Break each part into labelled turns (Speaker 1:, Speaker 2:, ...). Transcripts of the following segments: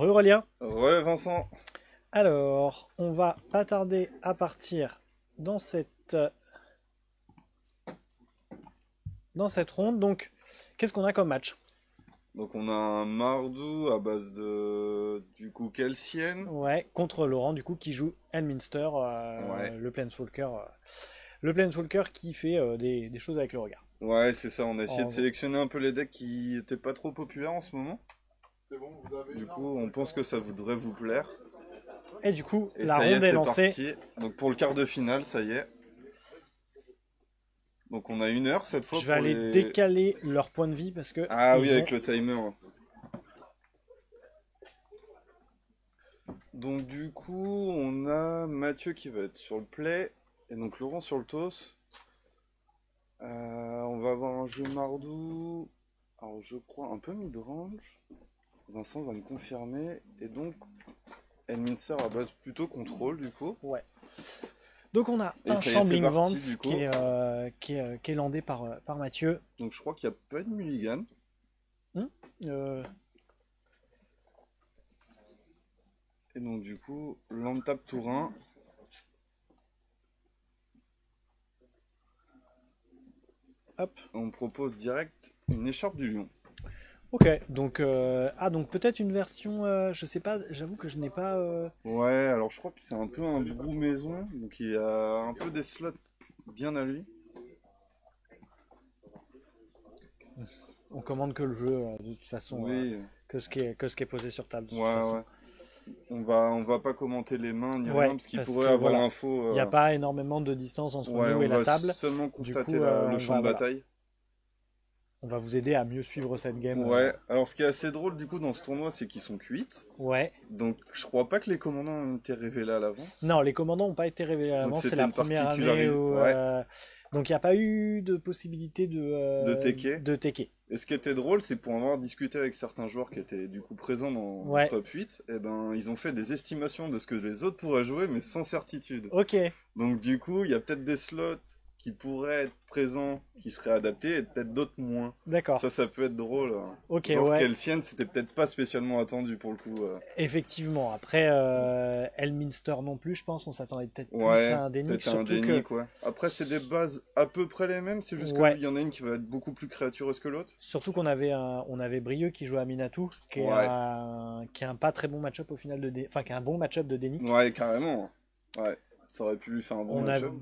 Speaker 1: Aurélien.
Speaker 2: Ouais, Vincent.
Speaker 1: Alors, on va pas tarder à partir dans cette ronde. Donc, qu'est-ce qu'on a comme match?
Speaker 2: Donc on a un Mardou à base de du coup Kelsienne.
Speaker 1: Ouais, contre Laurent, du coup, qui joue Elminster,
Speaker 2: Ouais.
Speaker 1: le Planeswalker qui fait des choses avec le regard.
Speaker 2: Ouais, c'est ça, on a essayé de
Speaker 1: En-
Speaker 2: sélectionner un peu les decks qui étaient pas trop populaires en ce moment. Du coup, on pense que ça devrait vous plaire.
Speaker 1: Et du coup,
Speaker 2: Et
Speaker 1: la
Speaker 2: ça y est,
Speaker 1: ronde est
Speaker 2: c'est
Speaker 1: lancée.
Speaker 2: parti. Donc pour le quart de finale, ça y est. Donc on a 1 heure cette fois
Speaker 1: Je vais
Speaker 2: pour
Speaker 1: aller
Speaker 2: les...
Speaker 1: décaler leur point de vie parce que
Speaker 2: Ah oui,
Speaker 1: ils ont.
Speaker 2: avec le timer. Donc du coup, on a Mathieu qui va être sur le play. Et donc Laurent sur le toss. On va avoir un jeu Mardou. Alors je crois un peu mid-range. Vincent va me confirmer. Et donc Elminster à base plutôt contrôle du coup.
Speaker 1: Ouais. Donc on a
Speaker 2: Et
Speaker 1: un
Speaker 2: ça y est, c'est
Speaker 1: Shambling
Speaker 2: parti
Speaker 1: Vance
Speaker 2: du coup.
Speaker 1: qui est landé par Mathieu.
Speaker 2: Donc je crois qu'il n'y a pas de mulligan.
Speaker 1: Hmm. Euh,
Speaker 2: Et donc du coup, land tap tour 1.
Speaker 1: Hop.
Speaker 2: On propose direct une écharpe du lion.
Speaker 1: Ok, donc peut-être une version, je sais pas, j'avoue que je n'ai pas.
Speaker 2: Ouais, alors je crois que c'est un peu un brou maison. Donc il y a un peu des slots bien à lui.
Speaker 1: On commande que le jeu de toute façon,
Speaker 2: Oui,
Speaker 1: que ce qui est posé sur table de toute
Speaker 2: ouais,
Speaker 1: façon.
Speaker 2: ouais. On va pas commenter les mains ni rien
Speaker 1: Ouais,
Speaker 2: parce qu'il
Speaker 1: parce
Speaker 2: pourrait
Speaker 1: que
Speaker 2: avoir
Speaker 1: voilà,
Speaker 2: l'info.
Speaker 1: il n'y a pas énormément de distance entre
Speaker 2: Ouais,
Speaker 1: nous
Speaker 2: on
Speaker 1: et la
Speaker 2: va
Speaker 1: table.
Speaker 2: seulement
Speaker 1: Du
Speaker 2: constater
Speaker 1: coup,
Speaker 2: le champ de
Speaker 1: voilà,
Speaker 2: bataille.
Speaker 1: on va vous aider à mieux suivre cette game.
Speaker 2: Ouais, alors ce qui est assez drôle du coup dans ce tournoi, c'est qu'ils sont cuites.
Speaker 1: Ouais.
Speaker 2: Donc je crois pas que les commandants ont été révélés à l'avance.
Speaker 1: Non, les commandants n'ont pas été révélés à
Speaker 2: Donc
Speaker 1: l'avance. C'est
Speaker 2: c'était
Speaker 1: la
Speaker 2: une
Speaker 1: première année
Speaker 2: particularité.
Speaker 1: où.
Speaker 2: Ouais,
Speaker 1: Donc il n'y a pas eu de possibilité de,
Speaker 2: de
Speaker 1: euh,
Speaker 2: TK.
Speaker 1: de TK.
Speaker 2: Et ce qui était drôle, c'est pour avoir discuté avec certains joueurs qui étaient du coup présents dans ce
Speaker 1: Ouais.
Speaker 2: top 8, et ben ils ont fait des estimations de ce que les autres pourraient jouer, mais sans certitude.
Speaker 1: Ok,
Speaker 2: Donc du coup, il y a peut-être des slots qui pourraient être présents, qui seraient adaptés, et peut-être d'autres moins.
Speaker 1: d'accord.
Speaker 2: Ça peut être drôle, hein.
Speaker 1: Ok,
Speaker 2: Genre
Speaker 1: ouais.
Speaker 2: Kelsienne, c'était peut-être pas spécialement attendu pour le coup.
Speaker 1: Effectivement. Après, Elminster non plus, je pense. On s'attendait peut-être plus
Speaker 2: Ouais,
Speaker 1: à un déni.
Speaker 2: peut-être un
Speaker 1: Surtout que.
Speaker 2: déni quoi. Après, c'est des bases à peu près les mêmes, c'est juste qu'il
Speaker 1: Ouais.
Speaker 2: y en a une qui va être beaucoup plus créatureuse que l'autre.
Speaker 1: Surtout qu'on avait Brieux qui joue à Minatou,
Speaker 2: Ouais,
Speaker 1: qui a un pas très bon match-up au final enfin, qui a un bon match-up de déni.
Speaker 2: ouais, carrément. Ouais, ça aurait pu lui faire un bon
Speaker 1: On a.
Speaker 2: match-up.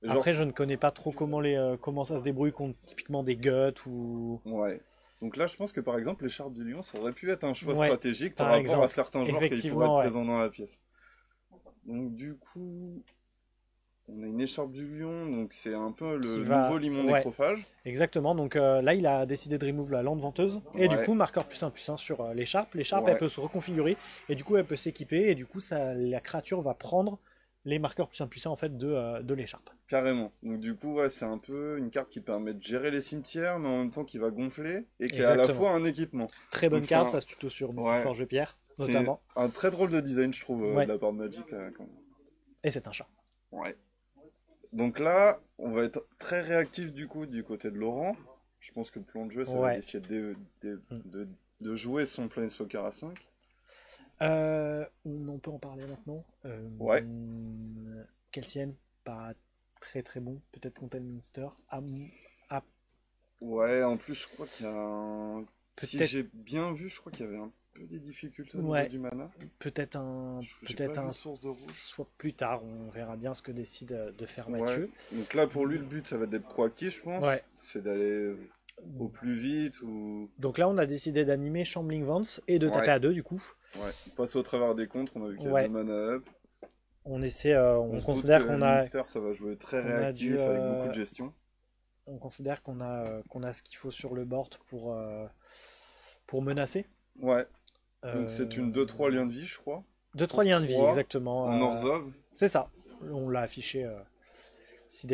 Speaker 2: Et genre,
Speaker 1: Après, je ne connais pas trop comment ça se débrouille contre typiquement des guts ou.
Speaker 2: ouais. Donc là, je pense que par exemple, l'écharpe du lion, ça aurait pu être un choix
Speaker 1: Ouais,
Speaker 2: stratégique par
Speaker 1: par
Speaker 2: rapport à
Speaker 1: exemple.
Speaker 2: certains joueurs qui pourraient être
Speaker 1: Effectivement, ouais.
Speaker 2: présents dans la pièce. Donc du coup, on a une écharpe du lion, donc c'est un peu
Speaker 1: Qui
Speaker 2: le nouveau
Speaker 1: va.
Speaker 2: limon
Speaker 1: Ouais,
Speaker 2: nécrophage.
Speaker 1: exactement. Donc là, il a décidé de remove la lande venteuse. Et du
Speaker 2: Ouais,
Speaker 1: coup, marqueur +1/+1 sur l'écharpe. L'écharpe, elle
Speaker 2: ouais,
Speaker 1: peut se reconfigurer. Et du coup, elle peut s'équiper. Et du coup, la créature va prendre les marqueurs +1/+1 en fait de l'écharpe.
Speaker 2: carrément. Donc du coup, ouais, c'est un peu une carte qui permet de gérer les cimetières, mais en même temps qui va gonfler, et qui est à la
Speaker 1: Exactement.
Speaker 2: fois un équipement.
Speaker 1: Très bonne
Speaker 2: Donc
Speaker 1: carte, ça se tuto sur Mystic
Speaker 2: ouais,
Speaker 1: Forge Pierre,
Speaker 2: c'est
Speaker 1: notamment.
Speaker 2: un très drôle de design, je trouve, de
Speaker 1: Ouais.
Speaker 2: la part de Magic. Quand même.
Speaker 1: Et c'est un chat.
Speaker 2: Ouais. Donc là, on va être très réactif du coup du côté de Laurent. Je pense que le plan de jeu, ça va être
Speaker 1: Ouais.
Speaker 2: d'essayer
Speaker 1: Mm.
Speaker 2: de jouer son Planeswalker à 5.
Speaker 1: On peut en parler maintenant.
Speaker 2: Ouais,
Speaker 1: Kelsienne, pas très très bon. Peut-être contre Elminster. À
Speaker 2: ouais, en plus, je crois qu'il y a un... Si
Speaker 1: peut-être,
Speaker 2: j'ai bien vu, je crois qu'il y avait un peu des difficultés au niveau
Speaker 1: ouais,
Speaker 2: du mana.
Speaker 1: peut-être un,
Speaker 2: J'ai pas
Speaker 1: peut-être
Speaker 2: vu
Speaker 1: un,
Speaker 2: de source de rouge.
Speaker 1: soit plus tard. On verra bien ce que décide de faire
Speaker 2: Ouais,
Speaker 1: Mathieu.
Speaker 2: donc là, pour lui, le but, ça va être d'être proactif, je
Speaker 1: Ouais.
Speaker 2: pense. C'est d'aller au plus vite ou...
Speaker 1: Donc là, on a décidé d'animer Shambling Vance et de taper
Speaker 2: Ouais,
Speaker 1: à deux du coup.
Speaker 2: ouais. Passer au travers des contres, on a vu qu'il y a
Speaker 1: Ouais.
Speaker 2: 2 mana up.
Speaker 1: On essaie,
Speaker 2: On
Speaker 1: on
Speaker 2: se doute que
Speaker 1: considère qu'on a,
Speaker 2: Minster, ça va jouer très
Speaker 1: qu'on a du,
Speaker 2: réactif, avec beaucoup de gestion.
Speaker 1: on considère qu'on a ce qu'il faut sur le board pour menacer.
Speaker 2: Ouais. Donc c'est
Speaker 1: Euh,
Speaker 2: une 2-3 liens de vie, je crois.
Speaker 1: 2-3
Speaker 2: Pour
Speaker 1: liens de vie,
Speaker 2: 3
Speaker 1: exactement.
Speaker 2: en Orzhov.
Speaker 1: C'est ça. On l'a affiché. Si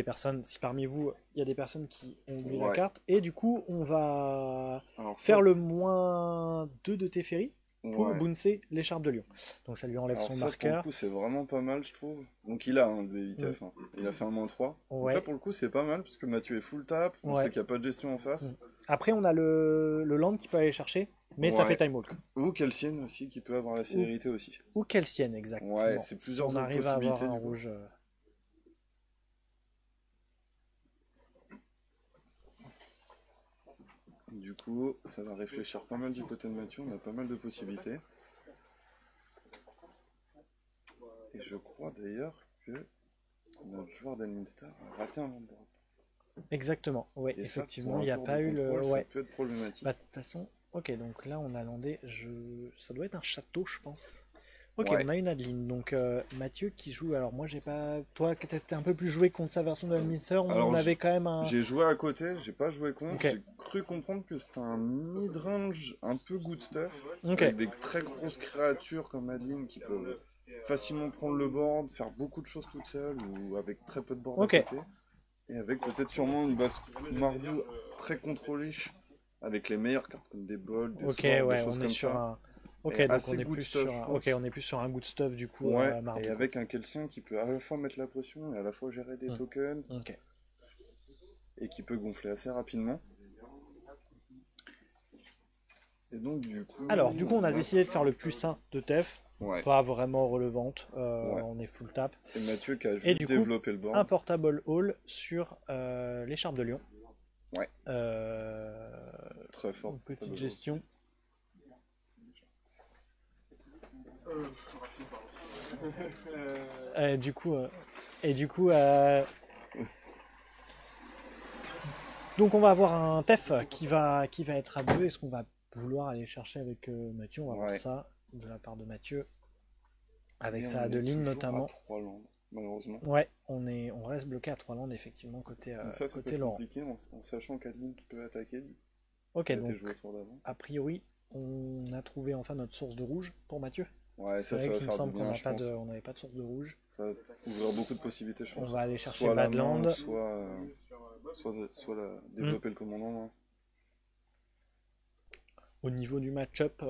Speaker 1: parmi vous, il y a des personnes qui ont oublié la
Speaker 2: Ouais.
Speaker 1: carte. Et du coup, on va
Speaker 2: Alors ça,
Speaker 1: faire le -2 de Teferi pour
Speaker 2: ouais.
Speaker 1: bouncer l'écharpe de lion. Donc ça lui enlève
Speaker 2: Alors
Speaker 1: son
Speaker 2: ça, pour le
Speaker 1: marqueur.
Speaker 2: coup, c'est vraiment pas mal, je trouve. Donc il a le BVTF, hein. Il a fait un -3. Donc là,
Speaker 1: Ouais.
Speaker 2: pour le coup, c'est pas mal, parce que Mathieu est full tap. On sait
Speaker 1: Ouais.
Speaker 2: qu'il n'y a pas de gestion en face.
Speaker 1: Après, on a le land qui peut aller chercher. mais ça
Speaker 2: Ouais.
Speaker 1: fait Time Walk.
Speaker 2: Ou Kelsienne aussi, qui peut avoir la célérité aussi.
Speaker 1: Ou Kelsienne, exactement.
Speaker 2: Ouais, c'est
Speaker 1: Si
Speaker 2: plusieurs
Speaker 1: on
Speaker 2: autres
Speaker 1: arrive à avoir
Speaker 2: possibilités,
Speaker 1: un
Speaker 2: du coup.
Speaker 1: rouge.
Speaker 2: Du coup, ça va réfléchir pas mal du côté de Mathieu, on a pas mal de possibilités. Et je crois d'ailleurs que notre joueur d'Elminster a raté un land drop.
Speaker 1: Exactement, ouais,
Speaker 2: Et ça,
Speaker 1: effectivement,
Speaker 2: pour un
Speaker 1: il n'y a
Speaker 2: joueur
Speaker 1: pas
Speaker 2: de
Speaker 1: eu le.
Speaker 2: contrôle, ça
Speaker 1: Ouais.
Speaker 2: peut être problématique.
Speaker 1: Bah, de toute façon, ok, donc là on a landé. Ça doit être un château, je pense. Ok,
Speaker 2: Ouais.
Speaker 1: on a une Adeline. Donc Mathieu qui joue. Alors moi j'ai pas. Toi qui étais un peu plus joué contre sa version de Elminster, on
Speaker 2: Alors,
Speaker 1: avait quand même un.
Speaker 2: J'ai joué à côté, j'ai pas joué contre.
Speaker 1: Ok.
Speaker 2: J'ai cru comprendre que c'était un mid-range un peu good stuff.
Speaker 1: Ok.
Speaker 2: Avec des très grosses créatures comme Adeline qui peuvent facilement prendre le board, faire beaucoup de choses toutes seules ou avec très peu de board
Speaker 1: Ok.
Speaker 2: à côté. Et avec peut-être sûrement une base Mardou très contrôlish avec les meilleures cartes comme des bols, des
Speaker 1: Ok,
Speaker 2: swords, des
Speaker 1: ouais,
Speaker 2: choses
Speaker 1: on est
Speaker 2: comme
Speaker 1: sur
Speaker 2: ça.
Speaker 1: un. Ok,
Speaker 2: Et
Speaker 1: donc
Speaker 2: assez
Speaker 1: on est
Speaker 2: good
Speaker 1: plus
Speaker 2: stuff,
Speaker 1: sur
Speaker 2: je
Speaker 1: un.
Speaker 2: pense.
Speaker 1: Ok, on est plus sur un good stuff du coup.
Speaker 2: Ouais,
Speaker 1: mardi,
Speaker 2: et
Speaker 1: quoi.
Speaker 2: avec un Kelsien qui peut à la fois mettre la pression et à la fois gérer des tokens
Speaker 1: Ok.
Speaker 2: et qui peut gonfler assez rapidement. Et donc
Speaker 1: Alors, du coup, on a décidé de faire le plus sain de Tef.
Speaker 2: Ouais.
Speaker 1: Pas vraiment relevante.
Speaker 2: Ouais.
Speaker 1: On est full tap.
Speaker 2: Et Mathieu qui a
Speaker 1: Et
Speaker 2: juste
Speaker 1: du coup,
Speaker 2: développé le board.
Speaker 1: un portable hall sur l'écharpe de Lyon.
Speaker 2: Ouais.
Speaker 1: Euh,
Speaker 2: Très fort.
Speaker 1: Une petite gestion. Du coup, donc on va avoir un TEF qui va être à 2. Est-ce qu'on va vouloir aller chercher avec Mathieu? On va voir
Speaker 2: Ouais.
Speaker 1: ça de la part de Mathieu. Avec
Speaker 2: Et
Speaker 1: sa
Speaker 2: on est
Speaker 1: Adeline
Speaker 2: toujours
Speaker 1: notamment.
Speaker 2: à 3 landes, malheureusement.
Speaker 1: Ouais, on reste bloqué à 3 landes effectivement côté,
Speaker 2: Donc ça peut
Speaker 1: côté
Speaker 2: être
Speaker 1: Laurent.
Speaker 2: compliqué en sachant qu'Adeline peut attaquer.
Speaker 1: Ok,
Speaker 2: Elle a été
Speaker 1: donc
Speaker 2: jouée au tour d'avant.
Speaker 1: a priori, on a trouvé enfin notre source de rouge pour Mathieu.
Speaker 2: Ouais,
Speaker 1: C'est
Speaker 2: ça
Speaker 1: vrai
Speaker 2: va
Speaker 1: qu'il me
Speaker 2: faire du
Speaker 1: semble qu'on
Speaker 2: bien,
Speaker 1: n'a
Speaker 2: je
Speaker 1: pas
Speaker 2: pense.
Speaker 1: on n'avait pas de source de rouge.
Speaker 2: Ça va ouvrir beaucoup de possibilités, je
Speaker 1: On
Speaker 2: pense.
Speaker 1: va aller chercher
Speaker 2: Soit la main,
Speaker 1: Badland.
Speaker 2: soit développer le commandant. Hein.
Speaker 1: Au niveau du match-up,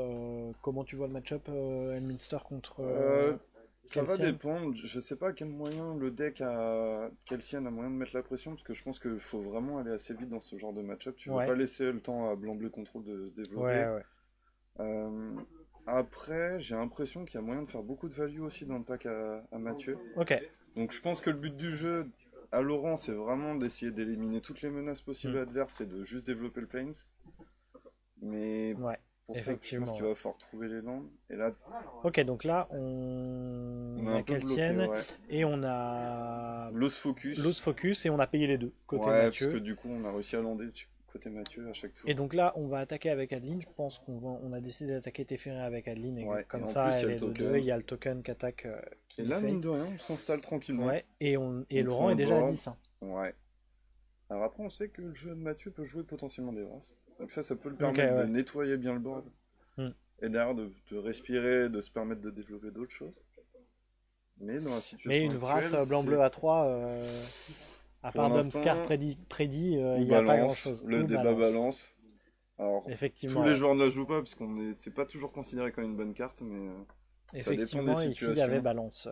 Speaker 1: comment tu vois le match-up Elminster contre
Speaker 2: Ça va
Speaker 1: Kelsian?
Speaker 2: dépendre. Je sais pas à quel moyen le deck a Kelsian a moyen de mettre la pression parce que je pense qu'il faut vraiment aller assez vite dans ce genre de match-up. Tu veux
Speaker 1: Ouais.
Speaker 2: pas laisser le temps à Blanc-Bleu Control de se développer.
Speaker 1: Ouais.
Speaker 2: Après, j'ai l'impression qu'il y a moyen de faire beaucoup de value aussi dans le pack à Mathieu.
Speaker 1: Ok.
Speaker 2: Donc je pense que le but du jeu à Laurent, c'est vraiment d'essayer d'éliminer toutes les menaces possibles adverses et de juste développer le planes. Mais
Speaker 1: Ouais.
Speaker 2: pour ça, je
Speaker 1: Effectivement,
Speaker 2: pense qu'il va falloir trouver les landes. Et là,
Speaker 1: Ok, donc là, on
Speaker 2: on est
Speaker 1: a
Speaker 2: un peu bloqué,
Speaker 1: Kelsian
Speaker 2: ouais.
Speaker 1: et on a
Speaker 2: Lost Focus.
Speaker 1: Lost Focus et on a payé les deux côté
Speaker 2: Ouais,
Speaker 1: Mathieu.
Speaker 2: parce que du coup, on a réussi à lander côté Mathieu à chaque tour.
Speaker 1: Et donc là, on va attaquer avec Adeline. Je pense on a décidé d'attaquer Teferi avec Adeline. Et
Speaker 2: Ouais,
Speaker 1: comme
Speaker 2: et en
Speaker 1: ça,
Speaker 2: plus, il y a
Speaker 1: elle
Speaker 2: le
Speaker 1: est de
Speaker 2: token.
Speaker 1: 2. Il y a le token qui attaque. Qui
Speaker 2: Et là,
Speaker 1: fait.
Speaker 2: mine de rien, on s'installe tranquillement.
Speaker 1: Ouais, et
Speaker 2: On
Speaker 1: Laurent
Speaker 2: prend
Speaker 1: est
Speaker 2: le
Speaker 1: déjà à
Speaker 2: board.
Speaker 1: 10. Hein.
Speaker 2: Ouais. Alors après, on sait que le jeu de Mathieu peut jouer potentiellement des races. Donc ça peut le permettre
Speaker 1: ouais.
Speaker 2: de nettoyer bien le board. Et derrière, de respirer, de se permettre de développer d'autres choses. Mais dans la situation
Speaker 1: Mais une vrasse
Speaker 2: actuelle,
Speaker 1: blanc-bleu à 3, à
Speaker 2: Pour
Speaker 1: part
Speaker 2: l'instant,
Speaker 1: Dumpscar prédit,
Speaker 2: ou
Speaker 1: il n'y a pas
Speaker 2: balance,
Speaker 1: grand-chose.
Speaker 2: le
Speaker 1: Ou
Speaker 2: débat balance. Alors,
Speaker 1: Effectivement,
Speaker 2: tous les joueurs ne la jouent pas, parce c'est pas toujours considéré comme une bonne carte, mais ça dépend des
Speaker 1: effectivement, ici, il y
Speaker 2: situations.
Speaker 1: avait balance.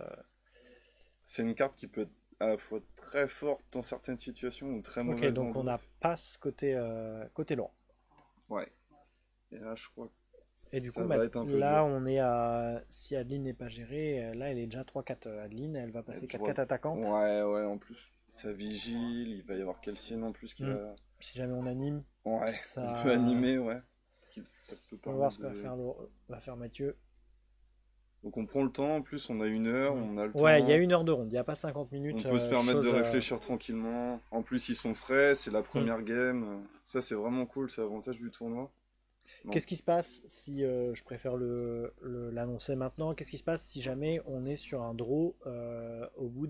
Speaker 2: C'est une carte qui peut être à la fois très forte dans certaines situations ou très
Speaker 1: Ok,
Speaker 2: mauvaise
Speaker 1: donc
Speaker 2: dans
Speaker 1: on a
Speaker 2: d'autres.
Speaker 1: passe côté Laurent.
Speaker 2: Ouais. Et là, je crois que
Speaker 1: Et du
Speaker 2: ça
Speaker 1: coup,
Speaker 2: va être un peu
Speaker 1: là,
Speaker 2: dur.
Speaker 1: on est à. Si Adeline n'est pas gérée, là, elle est déjà 3-4. Adeline, elle va passer 4-4 attaquante.
Speaker 2: Ouais, en plus, ça vigile, il va y avoir Kelsian en plus qui va...
Speaker 1: Si jamais on anime,
Speaker 2: Ouais,
Speaker 1: ça...
Speaker 2: on peut animer, ouais. Ça peut
Speaker 1: on va voir ce que
Speaker 2: permettre
Speaker 1: va faire Mathieu.
Speaker 2: Donc on prend le temps, en plus on a 1 heure, on a le temps.
Speaker 1: Ouais, il y a 1 heure de ronde, il n'y a pas 50 minutes.
Speaker 2: On peut se permettre de réfléchir tranquillement. En plus ils sont frais, c'est la première game. Ça c'est vraiment cool, c'est l'avantage du tournoi.
Speaker 1: Qu'est-ce qui se passe si, je préfère l'annoncer maintenant, qu'est-ce qui se passe si jamais on est sur un draw au bout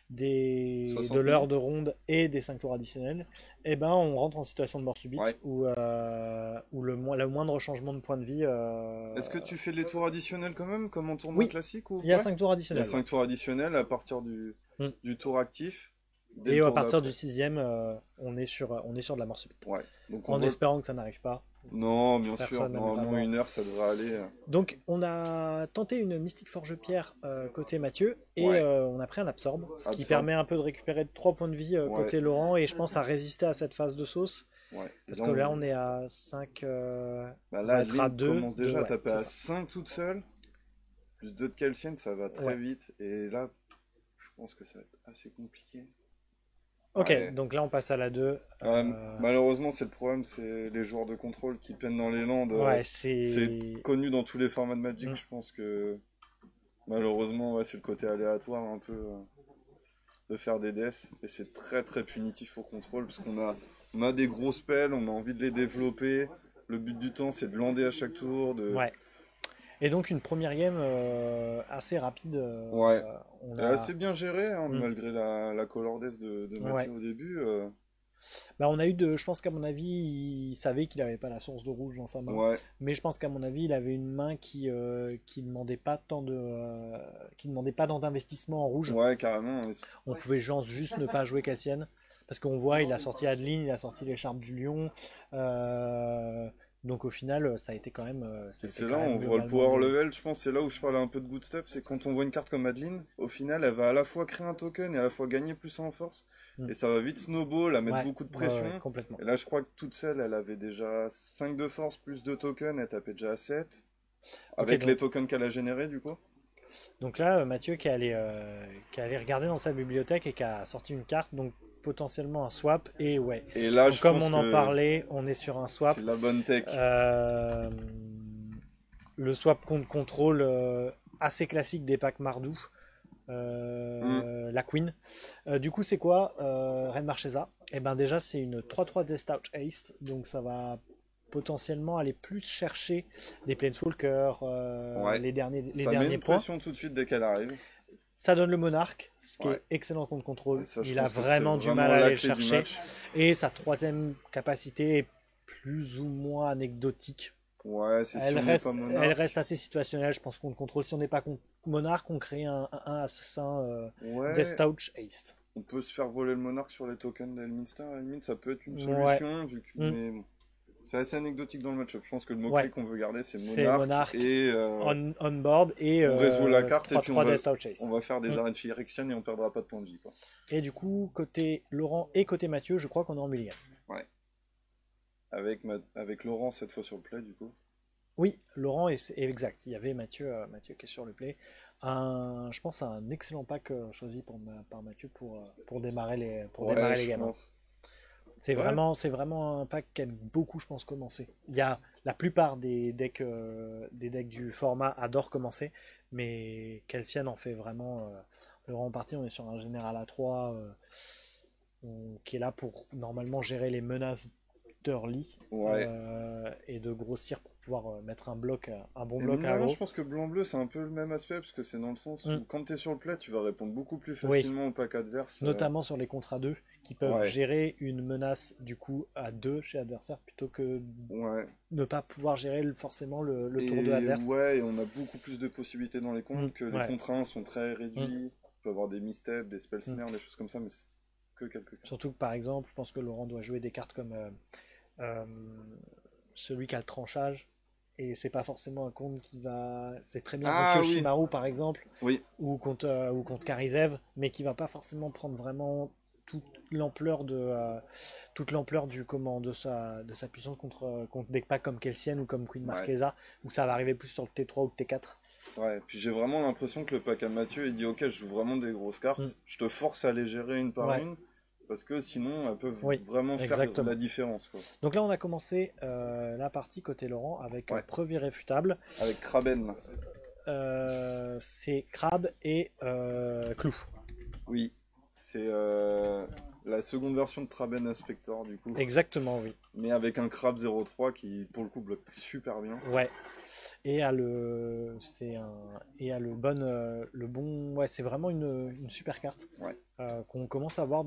Speaker 1: de l'heure de ronde et des 5 tours additionnels? Eh ben on rentre en situation de mort subite où le moindre changement de point de vie...
Speaker 2: Est-ce que tu fais les tours additionnels quand même, comme en tournoi classique ou...
Speaker 1: Il y a 5 tours additionnels.
Speaker 2: Il y a 5 tours additionnels à partir du tour actif.
Speaker 1: Et à partir du 6ème, on est sur de la mort subite.
Speaker 2: Ouais. Donc
Speaker 1: en espérant que ça n'arrive pas.
Speaker 2: Non, bien sûr, normalement 1 heure ça devrait aller.
Speaker 1: Donc on a tenté une Mystic Forge Pierre côté Mathieu et on a pris un Absorbe, ce qui permet un peu de récupérer 3 points de vie côté Laurent et je pense à résister à cette phase de sauce.
Speaker 2: Ouais. Et
Speaker 1: Parce
Speaker 2: là,
Speaker 1: que là, on est à 5.
Speaker 2: bah
Speaker 1: On
Speaker 2: là,
Speaker 1: va être à
Speaker 2: Adeline
Speaker 1: 2.
Speaker 2: commence déjà à
Speaker 1: Ouais,
Speaker 2: taper
Speaker 1: c'est
Speaker 2: à
Speaker 1: ça.
Speaker 2: 5 toute seule. Plus 2 de Kelsienne, ça va très
Speaker 1: Ouais.
Speaker 2: vite. Et là, je pense que ça va être assez compliqué.
Speaker 1: Ok,
Speaker 2: Ouais.
Speaker 1: donc là, on passe à la 2.
Speaker 2: Malheureusement, c'est le problème, c'est les joueurs de contrôle qui peinent dans les landes.
Speaker 1: Ouais,
Speaker 2: C'est
Speaker 1: c'est.
Speaker 2: connu dans tous les formats de Magic.
Speaker 1: Mm.
Speaker 2: Je pense que malheureusement, ouais, c'est le côté aléatoire un peu de faire des deaths. Et c'est très très punitif pour contrôle parce on a des gros spells, on a envie de les développer. Le but du temps, c'est de lander à chaque tour.
Speaker 1: Ouais. Et donc, une première game assez rapide.
Speaker 2: Ouais.
Speaker 1: On
Speaker 2: Et
Speaker 1: a.
Speaker 2: assez bien géré, hein,
Speaker 1: Mm.
Speaker 2: malgré la color death de
Speaker 1: Ouais.
Speaker 2: Mathieu au début.
Speaker 1: Bah, on a eu de. Je pense qu'à mon avis, il savait qu'il n'avait pas la source de rouge dans sa main.
Speaker 2: Ouais,
Speaker 1: Mais je pense qu'à mon avis, il avait une main qui demandait pas tant de. Qui demandait pas tant d'investissement en rouge.
Speaker 2: ouais, carrément.
Speaker 1: On pouvait genre juste ne pas jouer Cassienne. Parce qu'on voit, il a sorti Adeline, il a sorti l'écharpe du lion. Euh, donc au final, ça a été quand même. Ça
Speaker 2: Et
Speaker 1: a été
Speaker 2: c'est là
Speaker 1: quand
Speaker 2: où on
Speaker 1: même
Speaker 2: voit le
Speaker 1: globalement
Speaker 2: power
Speaker 1: bien.
Speaker 2: level, je pense, c'est là où je parlais un peu de good stuff, c'est quand on voit une carte comme Adeline, au final, elle va à la fois créer un token et à la fois gagner plus en force.
Speaker 1: Mm.
Speaker 2: Et ça va vite snowball, à mettre
Speaker 1: Ouais,
Speaker 2: beaucoup de
Speaker 1: ouais,
Speaker 2: pression.
Speaker 1: ouais, complètement.
Speaker 2: Et là, je crois que toute seule, elle avait déjà 5 de force plus 2 tokens, elle tapait déjà à 7.
Speaker 1: Ok,
Speaker 2: Avec les tokens qu'elle a générés, du coup.
Speaker 1: donc là, Mathieu qui est allé regarder dans sa bibliothèque et qui a sorti une carte, donc potentiellement un swap. Et ouais.
Speaker 2: Et là,
Speaker 1: Donc
Speaker 2: je
Speaker 1: comme
Speaker 2: pense
Speaker 1: on en
Speaker 2: que
Speaker 1: parlait, on est sur un swap.
Speaker 2: c'est la bonne tech.
Speaker 1: Euh, le swap contre contrôle assez classique des packs Mardou.
Speaker 2: Hmm.
Speaker 1: La Queen. Du coup, c'est quoi Reine Marchesa? Et ben déjà, c'est une 3-3 Death Touch Haste, donc ça va potentiellement aller plus chercher des Planeswalkers,
Speaker 2: Ouais.
Speaker 1: les
Speaker 2: Ça met
Speaker 1: derniers
Speaker 2: une
Speaker 1: points.
Speaker 2: pression tout de suite dès qu'elle arrive.
Speaker 1: Ça donne le monarque, ce qui
Speaker 2: Ouais.
Speaker 1: est excellent contre
Speaker 2: Et
Speaker 1: contrôle.
Speaker 2: ça, je
Speaker 1: Il a
Speaker 2: pense que c'est
Speaker 1: vraiment du mal
Speaker 2: vraiment
Speaker 1: à
Speaker 2: la
Speaker 1: aller le
Speaker 2: clé du
Speaker 1: chercher.
Speaker 2: match.
Speaker 1: Et sa troisième capacité est plus ou moins anecdotique.
Speaker 2: Ouais, c'est si on n'est pas
Speaker 1: Elle
Speaker 2: monarque.
Speaker 1: reste assez situationnelle, je pense, contre contrôle. Si on n'est pas contre monarque, on crée un assassin Death
Speaker 2: Ouais,
Speaker 1: Touch Haste.
Speaker 2: on peut se faire voler le monarque sur les tokens d'Elminster, à la limite, ça peut être une
Speaker 1: Ouais.
Speaker 2: solution,
Speaker 1: Mm.
Speaker 2: mais bon. C'est assez anecdotique dans le match-up. Je pense que le
Speaker 1: Ouais.
Speaker 2: mot-clé qu'on veut garder, c'est
Speaker 1: C'est
Speaker 2: monarque,
Speaker 1: monarque
Speaker 2: et
Speaker 1: on board et
Speaker 2: on résout la carte, et puis
Speaker 1: 3-3 Death Touch Haste.
Speaker 2: on va faire des
Speaker 1: Mm.
Speaker 2: arrêts de Phyrexian et on perdra pas de points de vie, quoi.
Speaker 1: Et du coup, côté Laurent et côté Mathieu, je crois qu'on est en mulligan.
Speaker 2: Ouais. Avec Laurent cette fois sur le play, du coup.
Speaker 1: Oui, Laurent est exact. Il y avait Mathieu qui est sur le play. Je pense un excellent pack choisi par Mathieu pour démarrer
Speaker 2: Ouais,
Speaker 1: les
Speaker 2: je
Speaker 1: gamins.
Speaker 2: pense.
Speaker 1: C'est
Speaker 2: Ouais,
Speaker 1: vraiment un pack qui aime beaucoup, je pense, commencer. Il y a la plupart des decks du format adorent commencer, mais Kelsian en fait vraiment. Le rang en partie, on est sur un général à 3 qui est là pour normalement gérer les menaces d'early
Speaker 2: ouais.
Speaker 1: et de grossir pour pouvoir mettre un bon
Speaker 2: Et
Speaker 1: bloc
Speaker 2: mine de
Speaker 1: à
Speaker 2: rien,
Speaker 1: gros.
Speaker 2: je pense que blanc-bleu, c'est un peu le même aspect, parce que c'est dans le sens
Speaker 1: Mm.
Speaker 2: où quand t'es sur le play, tu vas répondre beaucoup plus
Speaker 1: Oui,
Speaker 2: facilement au pack adverse.
Speaker 1: notamment sur les contrats 2 qui peuvent
Speaker 2: Ouais,
Speaker 1: gérer une menace du coup à 2 chez adversaire plutôt que
Speaker 2: ouais.
Speaker 1: ne pas pouvoir gérer forcément le tour 2
Speaker 2: Et
Speaker 1: adverse.
Speaker 2: ouais, et on a beaucoup plus de possibilités dans les
Speaker 1: Mm.
Speaker 2: comptes, que les
Speaker 1: Ouais.
Speaker 2: contre 1 sont très
Speaker 1: Mm.
Speaker 2: réduits. On peut avoir des missteps, des spell
Speaker 1: Mm.
Speaker 2: snares, des choses comme ça, mais c'est que quelques cas.
Speaker 1: Surtout que par exemple, je pense que Laurent doit jouer des cartes comme euh, celui qui a le tranchage. Et c'est pas forcément un compte qui va. C'est très bien contre
Speaker 2: Ah oui,
Speaker 1: Yoshimaru par exemple,
Speaker 2: oui,
Speaker 1: ou contre Karizev, mais qui va pas forcément prendre vraiment toute l'ampleur toute l'ampleur de sa puissance contre des packs comme Kelsian ou comme Queen
Speaker 2: ouais.
Speaker 1: Marquesa, où ça va arriver plus sur le T3 ou le T4.
Speaker 2: Ouais, puis j'ai vraiment l'impression que le pack à Mathieu, il dit ok, je joue vraiment des grosses cartes,
Speaker 1: Mm.
Speaker 2: je te force à les gérer une par
Speaker 1: Ouais,
Speaker 2: une, parce que sinon elles peuvent
Speaker 1: oui,
Speaker 2: vraiment faire
Speaker 1: exactement.
Speaker 2: la différence, quoi.
Speaker 1: Donc là, on a commencé la partie côté Laurent avec
Speaker 2: Ouais,
Speaker 1: preuve irréfutable.
Speaker 2: avec Kraben,
Speaker 1: C'est Crab et Clou.
Speaker 2: oui, c'est la seconde version de Kraben Inspector, du coup,
Speaker 1: Exactement, oui.
Speaker 2: mais avec un Crab 03 qui, pour le coup, bloque super bien.
Speaker 1: Ouais. Et à le, c'est un, et à le bon, ouais, c'est vraiment une super carte
Speaker 2: Ouais,
Speaker 1: qu'on commence à avoir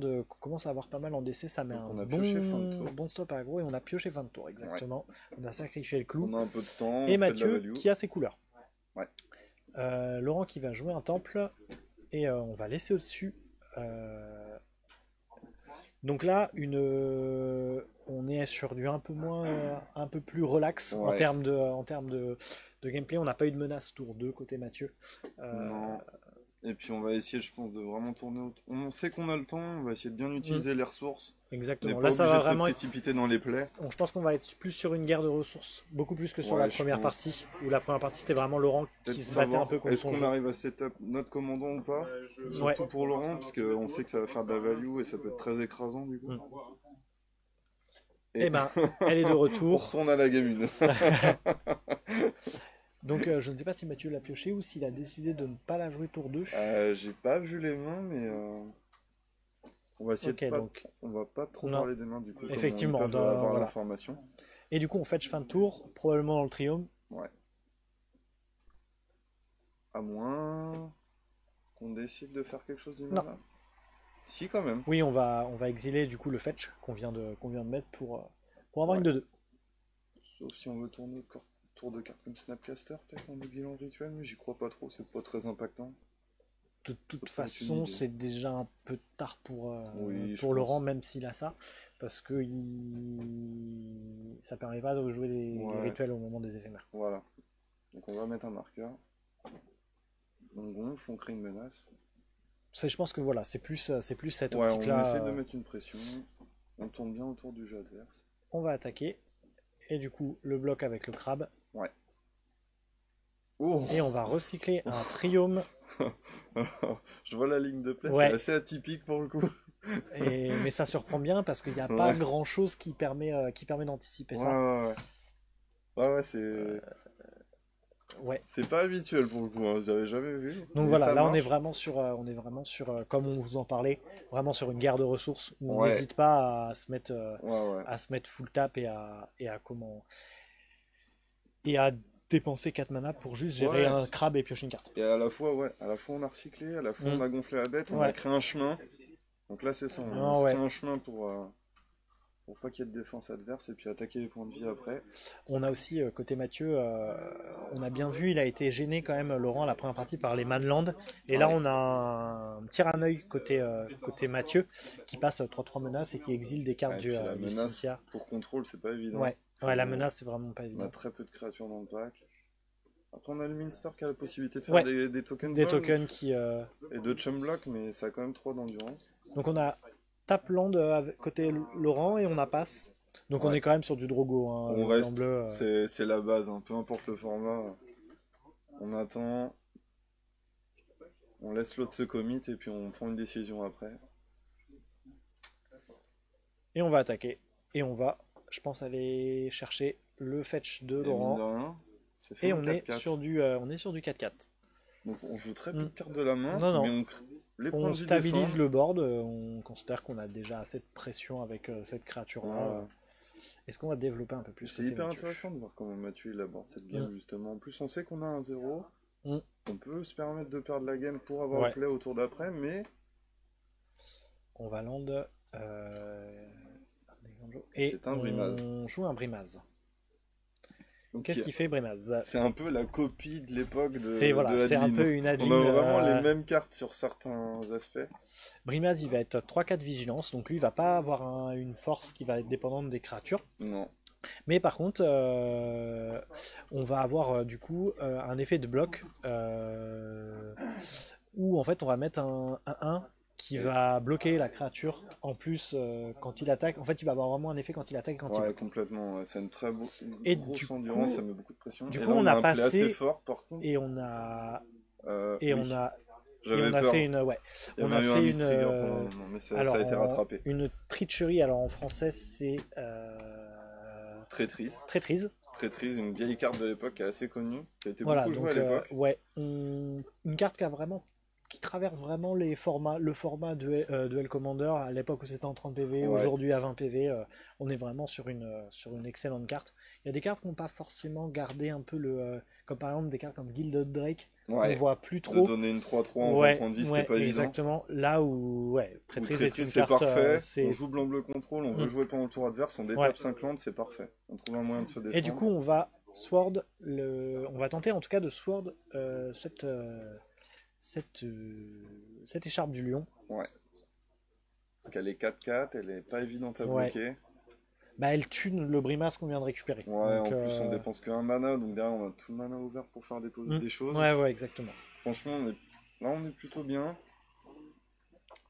Speaker 1: pas mal en DC. Ça met
Speaker 2: donc
Speaker 1: un
Speaker 2: on a pioché fin de
Speaker 1: bon
Speaker 2: tour.
Speaker 1: stop à aggro et on a pioché fin de tour,
Speaker 2: Ouais,
Speaker 1: exactement. On a sacrifié le clou.
Speaker 2: on a un peu de temps,
Speaker 1: Et
Speaker 2: on fait de la
Speaker 1: Mathieu
Speaker 2: value.
Speaker 1: qui a ses couleurs.
Speaker 2: Ouais,
Speaker 1: Laurent qui va jouer un temple et on va laisser au-dessus. euh, Donc là, on est sur du un peu moins, un peu plus relax
Speaker 2: ouais,
Speaker 1: en termes de gameplay. On n'a pas eu de menace tour 2 côté Mathieu. Euh,
Speaker 2: non. Et puis on va essayer, je pense, de vraiment tourner autour. On sait qu'on a le temps, on va essayer de bien utiliser les ressources. On n'est
Speaker 1: Exactement.
Speaker 2: pas
Speaker 1: Là, ça
Speaker 2: obligé
Speaker 1: va
Speaker 2: de se
Speaker 1: vraiment être.
Speaker 2: précipiter dans les plaies.
Speaker 1: Je pense qu'on va être plus sur une guerre de ressources, beaucoup plus que sur la
Speaker 2: Ouais, je
Speaker 1: première
Speaker 2: pense.
Speaker 1: partie, où la première partie c'était vraiment Laurent
Speaker 2: Peut-être
Speaker 1: qui se battait un
Speaker 2: savoir,
Speaker 1: peu contre
Speaker 2: est-ce
Speaker 1: son
Speaker 2: qu'on
Speaker 1: jeu.
Speaker 2: arrive à setup notre commandant ou pas?
Speaker 1: Ouais.
Speaker 2: Surtout pour Laurent, parce qu'on sait que ça va faire de la value et ça peut être très écrasant du coup.
Speaker 1: Mm.
Speaker 2: Et
Speaker 1: Eh ben, elle est de
Speaker 2: on
Speaker 1: retour.
Speaker 2: retourne à la gamine.
Speaker 1: Donc je ne sais pas si Mathieu l'a pioché ou s'il a décidé de ne pas la jouer tour 2.
Speaker 2: J'ai pas vu les mains, mais on va essayer
Speaker 1: Ok,
Speaker 2: de pas,
Speaker 1: donc.
Speaker 2: on va pas trop
Speaker 1: Non.
Speaker 2: parler des mains du coup, comme
Speaker 1: Effectivement,
Speaker 2: ils peuvent avoir
Speaker 1: voilà.
Speaker 2: l'information.
Speaker 1: Et du coup, on fetch fin de tour, probablement dans le triome.
Speaker 2: Ouais. À moins qu'on décide de faire quelque chose du
Speaker 1: Non.
Speaker 2: mana. Si, quand même.
Speaker 1: Oui, on va exiler du coup le fetch qu'on vient de mettre pour avoir
Speaker 2: Ouais.
Speaker 1: une 2-2.
Speaker 2: Sauf si on veut tourner tour de cartes comme Snapcaster, peut-être en exilant le rituel, mais j'y crois pas trop, c'est pas très impactant.
Speaker 1: De toute
Speaker 2: Ça peut être une
Speaker 1: façon,
Speaker 2: idée.
Speaker 1: c'est déjà un peu tard
Speaker 2: Oui, je
Speaker 1: pour Laurent,
Speaker 2: pense.
Speaker 1: même s'il a ça, parce que ça permet pas de jouer les
Speaker 2: Ouais.
Speaker 1: rituels au moment des éphémères.
Speaker 2: Voilà. Donc on va mettre un marqueur. On gonfle, on crée une menace.
Speaker 1: Je pense que voilà, c'est plus cette
Speaker 2: Ouais, on
Speaker 1: optique-là.
Speaker 2: essaie de mettre une pression. On tourne bien autour du jeu adverse.
Speaker 1: On va attaquer, et du coup, le bloc avec le crabe,
Speaker 2: Ouais. Oh
Speaker 1: et on va recycler un triome.
Speaker 2: Je vois la ligne de play,
Speaker 1: Ouais.
Speaker 2: c'est assez atypique pour le coup.
Speaker 1: Mais ça surprend bien parce qu'il n'y a
Speaker 2: Ouais.
Speaker 1: pas grand-chose qui permet d'anticiper
Speaker 2: Ouais,
Speaker 1: ça.
Speaker 2: ouais, ouais. Ouais, c'est.
Speaker 1: Ouais.
Speaker 2: C'est pas habituel pour le coup, hein. J'avais jamais vu.
Speaker 1: Donc
Speaker 2: Mais
Speaker 1: voilà,
Speaker 2: ça
Speaker 1: là
Speaker 2: marche.
Speaker 1: on est vraiment sur, comme on vous en parlait, vraiment sur une guerre de ressources où on
Speaker 2: Ouais.
Speaker 1: n'hésite pas
Speaker 2: Ouais, ouais.
Speaker 1: à se mettre full tap et à dépenser 4 mana pour juste gérer
Speaker 2: Ouais.
Speaker 1: un crabe et piocher une carte.
Speaker 2: Et à la fois, ouais, à la fois on a recyclé, à la fois on a gonflé la bête, on a
Speaker 1: Ouais.
Speaker 2: créé un chemin. Donc là c'est ça, on
Speaker 1: Non,
Speaker 2: se
Speaker 1: ouais.
Speaker 2: crée un chemin pour pas qu'il y ait de défense adverse et puis attaquer les points de vie après.
Speaker 1: On a aussi, côté Mathieu, on a bien vu, il a été gêné quand même, Laurent, la première partie par les Manland. Et là,
Speaker 2: Ouais.
Speaker 1: on a un tir à l'œil côté Mathieu qui passe 3-3 menaces et qui exile des cartes
Speaker 2: Ouais, et puis la
Speaker 1: du
Speaker 2: menace
Speaker 1: cimetière.
Speaker 2: pour contrôle c'est pas évident.
Speaker 1: Ouais, ouais, la
Speaker 2: Faut-
Speaker 1: menace, c'est vraiment pas
Speaker 2: On a
Speaker 1: évident.
Speaker 2: très peu de créatures dans le pack. Après on a le Minster qui a la possibilité de faire
Speaker 1: Ouais.
Speaker 2: des tokens
Speaker 1: Des
Speaker 2: vol
Speaker 1: tokens qui.
Speaker 2: et de chum block, mais ça a quand même 3 d'endurance.
Speaker 1: Donc on a tape land côté Laurent et on a passe. Donc on
Speaker 2: Ouais.
Speaker 1: est quand même sur du Drogo. Hein,
Speaker 2: On
Speaker 1: le
Speaker 2: reste,
Speaker 1: blanc bleu.
Speaker 2: c'est la base, hein. Peu importe le format. On attend, on laisse l'autre se commit et puis on prend une décision après.
Speaker 1: Et on va attaquer. Et on va, je pense, aller chercher le fetch de
Speaker 2: Et mine de
Speaker 1: Laurent.
Speaker 2: rien, c'est fait
Speaker 1: Et
Speaker 2: en
Speaker 1: on est
Speaker 2: 4-4.
Speaker 1: sur du 4-4.
Speaker 2: Donc on joue très peu
Speaker 1: Mm.
Speaker 2: de cartes de la main,
Speaker 1: Non, non.
Speaker 2: mais les points
Speaker 1: On
Speaker 2: de vie
Speaker 1: stabilise
Speaker 2: descendent.
Speaker 1: le board. On considère qu'on a déjà assez de pression avec cette créature-là.
Speaker 2: Ouais, ouais.
Speaker 1: Est-ce qu'on va développer un peu plus
Speaker 2: C'est
Speaker 1: côté
Speaker 2: hyper
Speaker 1: Mathieu?
Speaker 2: intéressant de voir comment Mathieu il aborde cette game
Speaker 1: Mm.
Speaker 2: justement. En plus on sait qu'on a un 0,
Speaker 1: Mm.
Speaker 2: on peut se permettre de perdre la game pour avoir
Speaker 1: Ouais.
Speaker 2: le play au tour d'après, mais
Speaker 1: On va land. Et
Speaker 2: c'est un Brimaz.
Speaker 1: on joue un Brimaz.
Speaker 2: Donc,
Speaker 1: Qu'est-ce qu'il fait Brimaz?
Speaker 2: c'est un peu la copie de l'époque
Speaker 1: C'est
Speaker 2: de
Speaker 1: voilà, c'est un
Speaker 2: Adeline.
Speaker 1: peu une
Speaker 2: On
Speaker 1: Adeline.
Speaker 2: a vraiment les mêmes cartes sur certains aspects.
Speaker 1: Brimaz, il va être 3-4 vigilance, donc lui, il va pas avoir une force qui va être dépendante des créatures.
Speaker 2: Non.
Speaker 1: Mais par contre, on va avoir du coup un effet de bloc où en fait on va mettre un 1 qui va bloquer la créature en plus quand il attaque. En fait, il va avoir vraiment un effet quand il attaque et quand il
Speaker 2: Ouais,
Speaker 1: bloque.
Speaker 2: complètement. Ouais. C'est une
Speaker 1: Et
Speaker 2: grosse
Speaker 1: du
Speaker 2: endurance,
Speaker 1: coup-
Speaker 2: ça met beaucoup de pression.
Speaker 1: du
Speaker 2: Et
Speaker 1: coup,
Speaker 2: là,
Speaker 1: on
Speaker 2: on
Speaker 1: a
Speaker 2: a un play
Speaker 1: passé-
Speaker 2: assez fort, par contre.
Speaker 1: Et on a
Speaker 2: Oui,
Speaker 1: et on a
Speaker 2: j'avais peur.
Speaker 1: fait une ouais,
Speaker 2: Il y
Speaker 1: on
Speaker 2: avait
Speaker 1: a
Speaker 2: eu un
Speaker 1: fait
Speaker 2: miss
Speaker 1: une
Speaker 2: trigger pendant un moment, mais ça
Speaker 1: alors
Speaker 2: a été rattrapé.
Speaker 1: une tricherie. Alors en français, c'est
Speaker 2: Traîtrise.
Speaker 1: traîtrise.
Speaker 2: Traîtrise, une vieille carte de l'époque qui est assez connue, qui a été
Speaker 1: Voilà,
Speaker 2: beaucoup jouée
Speaker 1: donc
Speaker 2: à l'époque.
Speaker 1: ouais, une carte qui traverse vraiment le format Duel Commander à l'époque où c'était en 30 PV,
Speaker 2: Ouais.
Speaker 1: aujourd'hui à 20 PV, on est vraiment sur une excellente carte. Il y a des cartes qui n'ont pas forcément gardé un peu comme par exemple des cartes comme Gilded Drake, qu'on
Speaker 2: Ouais.
Speaker 1: voit plus
Speaker 2: De
Speaker 1: trop.
Speaker 2: donner une 3-3 en 20
Speaker 1: Ouais,
Speaker 2: points de vie,
Speaker 1: ouais,
Speaker 2: c'était pas évident.
Speaker 1: exactement. Là où, ouais,
Speaker 2: Ou
Speaker 1: Traîtrise est une
Speaker 2: Traîtrise, c'est
Speaker 1: carte.
Speaker 2: parfait. On joue blanc-bleu contrôle, on veut
Speaker 1: Mm.
Speaker 2: jouer pendant le tour adverse, on détape
Speaker 1: Ouais.
Speaker 2: 5 landes, c'est parfait. On trouve un moyen de se défendre.
Speaker 1: Et du coup, on va on va tenter en tout cas de sword cette écharpe du lion.
Speaker 2: Ouais. Parce qu'elle est 4-4, elle est pas évidente à
Speaker 1: Ouais.
Speaker 2: bloquer.
Speaker 1: Bah, elle tue le Brimaz qu'on vient de récupérer.
Speaker 2: Ouais,
Speaker 1: Donc,
Speaker 2: en plus on dépense qu'un mana, donc derrière on a tout le mana ouvert pour faire des
Speaker 1: mm.
Speaker 2: choses.
Speaker 1: Ouais, exactement.
Speaker 2: Franchement, Là, on est plutôt bien.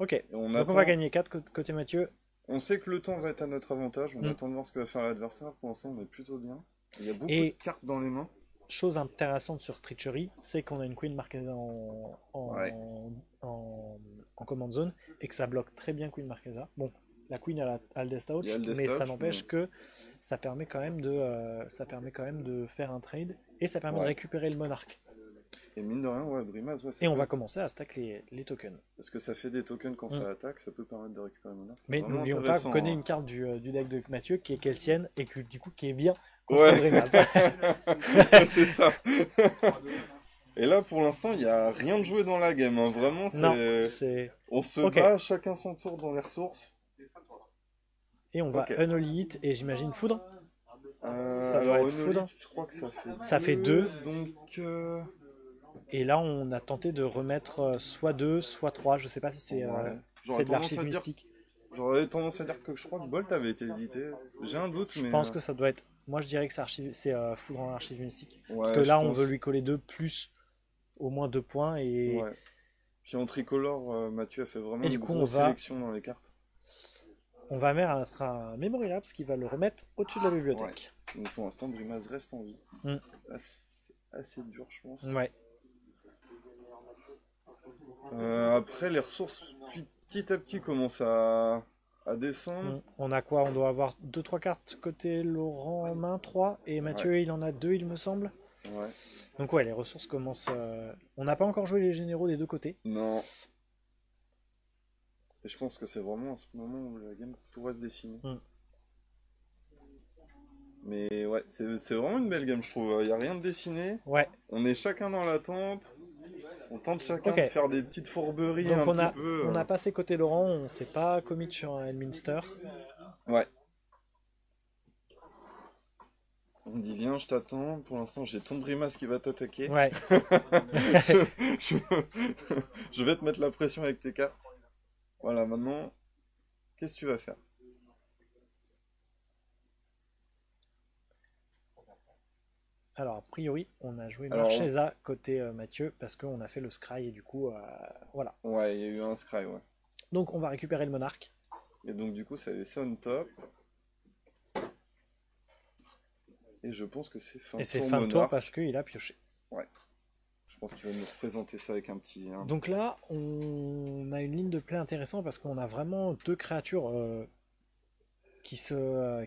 Speaker 1: Ok,
Speaker 2: Et on
Speaker 1: donc on
Speaker 2: attend.
Speaker 1: va gagner 4 côté Mathieu.
Speaker 2: On sait que le temps va être à notre avantage. On
Speaker 1: Mm.
Speaker 2: attend de voir ce que va faire l'adversaire. Pour l'instant, on est plutôt bien. Il y a beaucoup de
Speaker 1: Et
Speaker 2: cartes dans les mains.
Speaker 1: chose intéressante sur Treachery, c'est qu'on a une Queen Marquesa
Speaker 2: Ouais.
Speaker 1: en command zone et que ça bloque très bien Queen Marquesa. Bon, la Queen a le Death
Speaker 2: Il y a
Speaker 1: Touch,
Speaker 2: le
Speaker 1: mais ça
Speaker 2: Death Touch,
Speaker 1: n'empêche que ça permet quand même de faire un trade et ça permet de
Speaker 2: Ouais.
Speaker 1: récupérer le monarque.
Speaker 2: Et mine de rien, ouais, Brimaz, ouais, ça
Speaker 1: Et on
Speaker 2: peut-
Speaker 1: va commencer à stack les tokens.
Speaker 2: Parce que ça fait des tokens quand
Speaker 1: Mm.
Speaker 2: ça attaque, ça peut permettre de récupérer mon arc. C'est
Speaker 1: Mais
Speaker 2: vraiment
Speaker 1: n'oublions pas qu'on
Speaker 2: intéressant,
Speaker 1: connaît
Speaker 2: hein.
Speaker 1: une carte du deck de Mathieu qui est Kelsienne et que, du coup qui est bien contre
Speaker 2: Ouais.
Speaker 1: Brimaz.
Speaker 2: C'est ça. Et là, pour l'instant, il n'y a rien de joué dans la game, hein. Vraiment,
Speaker 1: Non,
Speaker 2: c'est...
Speaker 1: c'est...
Speaker 2: On se
Speaker 1: Ok.
Speaker 2: bat chacun son tour dans les ressources.
Speaker 1: Et on va
Speaker 2: Ok.
Speaker 1: unholy it et j'imagine foudre. Ça
Speaker 2: Alors,
Speaker 1: doit être
Speaker 2: Unholy,
Speaker 1: foudre.
Speaker 2: je crois que ça fait
Speaker 1: Ça fait deux.
Speaker 2: Donc,
Speaker 1: Et là, on a tenté de remettre soit 2, soit 3. Je sais pas si c'est
Speaker 2: ouais.
Speaker 1: c'est
Speaker 2: J'aurais
Speaker 1: de
Speaker 2: tendance
Speaker 1: l'archive
Speaker 2: à dire...
Speaker 1: mystique.
Speaker 2: J'aurais tendance à dire que je crois que Bolt avait été édité. J'ai un doute,
Speaker 1: Je
Speaker 2: mais...
Speaker 1: pense que ça doit être. Moi, je dirais que c'est foudre en archive mystique. Parce
Speaker 2: Ouais,
Speaker 1: que
Speaker 2: je
Speaker 1: là, on
Speaker 2: pense.
Speaker 1: veut lui coller 2 plus au moins 2 points. Et,
Speaker 2: Ouais. Puis en tricolore, Mathieu a fait vraiment
Speaker 1: et du
Speaker 2: une
Speaker 1: coup,
Speaker 2: grosse sélection dans les cartes.
Speaker 1: on va mettre un Memory Lapse qui va le remettre au-dessus de la bibliothèque.
Speaker 2: Donc pour l'instant, Brimaz reste en vie.
Speaker 1: Mm.
Speaker 2: Assez dur, je pense.
Speaker 1: Ouais.
Speaker 2: Après, les ressources, petit à petit, commencent à descendre.
Speaker 1: On a quoi? On doit avoir 2-3 cartes côté Laurent en main, 3. Et Mathieu, il en a 2, il me semble.
Speaker 2: Ouais.
Speaker 1: Donc ouais, les ressources commencent... On n'a pas encore joué les généraux des deux côtés.
Speaker 2: Non. Et je pense que c'est vraiment à ce moment où la game pourrait se dessiner.
Speaker 1: Mm.
Speaker 2: Mais ouais, c'est vraiment une belle game, je trouve. Il n'y a rien de dessiné.
Speaker 1: Ouais.
Speaker 2: On est chacun dans l'attente. On tente chacun
Speaker 1: Ok.
Speaker 2: de faire des petites fourberies
Speaker 1: Donc
Speaker 2: un
Speaker 1: on a,
Speaker 2: petit peu.
Speaker 1: on a passé côté Laurent, on s'est pas commit sur un Elminster.
Speaker 2: Ouais. On dit viens, je t'attends. Pour l'instant, j'ai ton Brimaz qui va t'attaquer.
Speaker 1: Ouais.
Speaker 2: je, je vais te mettre la pression avec tes cartes. Voilà, maintenant, qu'est-ce que tu vas faire?
Speaker 1: Alors a priori, on a joué
Speaker 2: Alors,
Speaker 1: Marchesa côté Mathieu parce qu'on a fait le scry et du coup, voilà.
Speaker 2: ouais, il y a eu un scry, ouais.
Speaker 1: Donc on va récupérer le monarque.
Speaker 2: Et donc, du coup, ça a laissé on top. Et je pense que c'est fin
Speaker 1: Et
Speaker 2: de
Speaker 1: c'est
Speaker 2: tour
Speaker 1: fin de tour
Speaker 2: monarque.
Speaker 1: parce qu'il a pioché.
Speaker 2: Ouais. Je pense qu'il va nous représenter ça avec un petit.
Speaker 1: Donc là, on a une ligne de play intéressante parce qu'on a vraiment deux créatures qui se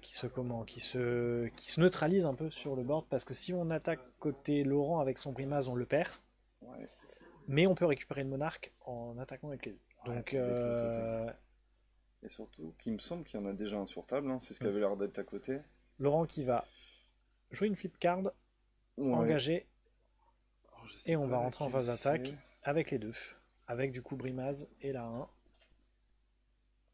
Speaker 1: neutralisent un peu sur le board parce que si on attaque côté Laurent avec son Brimaz, on le perd.
Speaker 2: Ouais.
Speaker 1: Mais on peut récupérer le monarque en attaquant avec les deux. Donc,
Speaker 2: avec le token. Et surtout, qu'il me semble qu'il y en a déjà un sur table. Hein, c'est ce qui avait l'air d'être à côté.
Speaker 1: Laurent qui va jouer une flip card,
Speaker 2: Ouais.
Speaker 1: engager,
Speaker 2: Alors, je sais
Speaker 1: et on
Speaker 2: pas
Speaker 1: va rentrer en
Speaker 2: laquelle
Speaker 1: phase d'attaque
Speaker 2: c'est.
Speaker 1: avec les deux. Avec du coup Brimaz et la 1.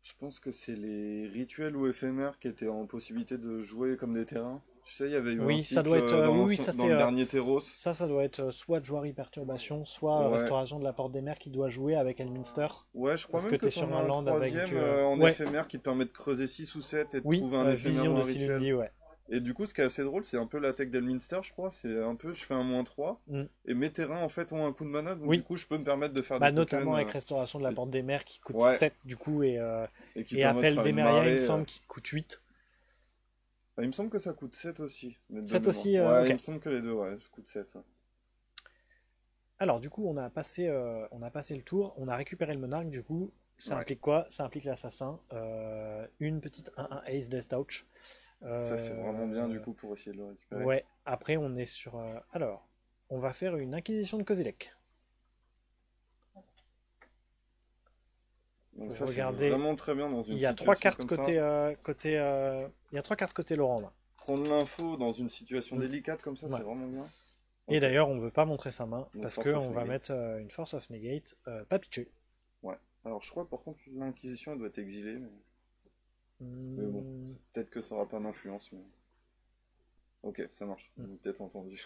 Speaker 2: Je pense que c'est les rituels ou éphémères qui étaient en possibilité de jouer comme des terrains. Tu sais, il y avait eu
Speaker 1: Oui,
Speaker 2: un
Speaker 1: ça
Speaker 2: cycle
Speaker 1: doit être.
Speaker 2: dans,
Speaker 1: Oui, ça
Speaker 2: dans
Speaker 1: c'est.
Speaker 2: le dernier Terros.
Speaker 1: Ça doit être soit Joirie Perturbation, soit
Speaker 2: Ouais.
Speaker 1: Restauration de la Porte des Mers qui doit jouer avec Elminster.
Speaker 2: Ouais, je crois
Speaker 1: Parce
Speaker 2: même
Speaker 1: que
Speaker 2: que
Speaker 1: t'es sur
Speaker 2: t'en as
Speaker 1: un
Speaker 2: un
Speaker 1: land avec
Speaker 2: troisième
Speaker 1: du,
Speaker 2: en
Speaker 1: ouais.
Speaker 2: éphémère qui te permet de creuser 6 ou 7 et de
Speaker 1: Oui,
Speaker 2: trouver un éphémère
Speaker 1: Vision
Speaker 2: ou
Speaker 1: de
Speaker 2: un rituel.
Speaker 1: Silundi, ouais.
Speaker 2: Et du coup, ce qui est assez drôle, c'est un peu la tech d'Elminster, je crois. C'est un peu, je fais un -3.
Speaker 1: Mm.
Speaker 2: Et mes terrains, en fait, ont un coup de mana. Donc,
Speaker 1: Oui.
Speaker 2: du coup, je peux me permettre de faire
Speaker 1: Bah,
Speaker 2: des tokens.
Speaker 1: notamment avec Restauration de la Porte des Mers qui coûte
Speaker 2: Ouais.
Speaker 1: 7 du coup et
Speaker 2: qui
Speaker 1: et
Speaker 2: permettent de
Speaker 1: Appel
Speaker 2: faire
Speaker 1: des
Speaker 2: une
Speaker 1: Mérias, il
Speaker 2: marée,
Speaker 1: me semble, qui coûte 8.
Speaker 2: il me semble que ça coûte 7 aussi. Mais de
Speaker 1: 7
Speaker 2: mémoire.
Speaker 1: aussi,
Speaker 2: Ouais,
Speaker 1: ok.
Speaker 2: il me semble que les deux, ouais, ça coûte 7. Ouais.
Speaker 1: Alors du coup on a passé le tour, on a récupéré le monarque, du coup ça
Speaker 2: Ouais.
Speaker 1: implique quoi? Ça implique l'assassin, une petite 1-1 Ace Death Touch.
Speaker 2: Ça, c'est vraiment bien, du coup, pour essayer de le récupérer.
Speaker 1: Ouais, après on est sur... alors, on va faire une acquisition de Kozilek.
Speaker 2: Donc,
Speaker 1: Faut
Speaker 2: ça, c'est
Speaker 1: regarder.
Speaker 2: vraiment très bien dans une
Speaker 1: Il y a 3
Speaker 2: situation
Speaker 1: cartes
Speaker 2: comme
Speaker 1: côté,
Speaker 2: ça.
Speaker 1: il y a 3 cartes côté Laurent là.
Speaker 2: Prendre l'info dans une situation
Speaker 1: Mm.
Speaker 2: délicate comme ça,
Speaker 1: Ouais.
Speaker 2: c'est vraiment bien.
Speaker 1: Et
Speaker 2: Ok.
Speaker 1: d'ailleurs on veut pas montrer sa main
Speaker 2: Donc,
Speaker 1: parce
Speaker 2: Force
Speaker 1: que
Speaker 2: of
Speaker 1: on va
Speaker 2: Negate.
Speaker 1: mettre une Force of Negate, pas pitché.
Speaker 2: Ouais. Alors, je crois, par contre, l'Inquisition, elle doit être exilée. Mais bon, peut-être que ça aura pas d'influence. Mais... Ok, ça marche.
Speaker 1: Mm.
Speaker 2: Vous avez peut-être entendu.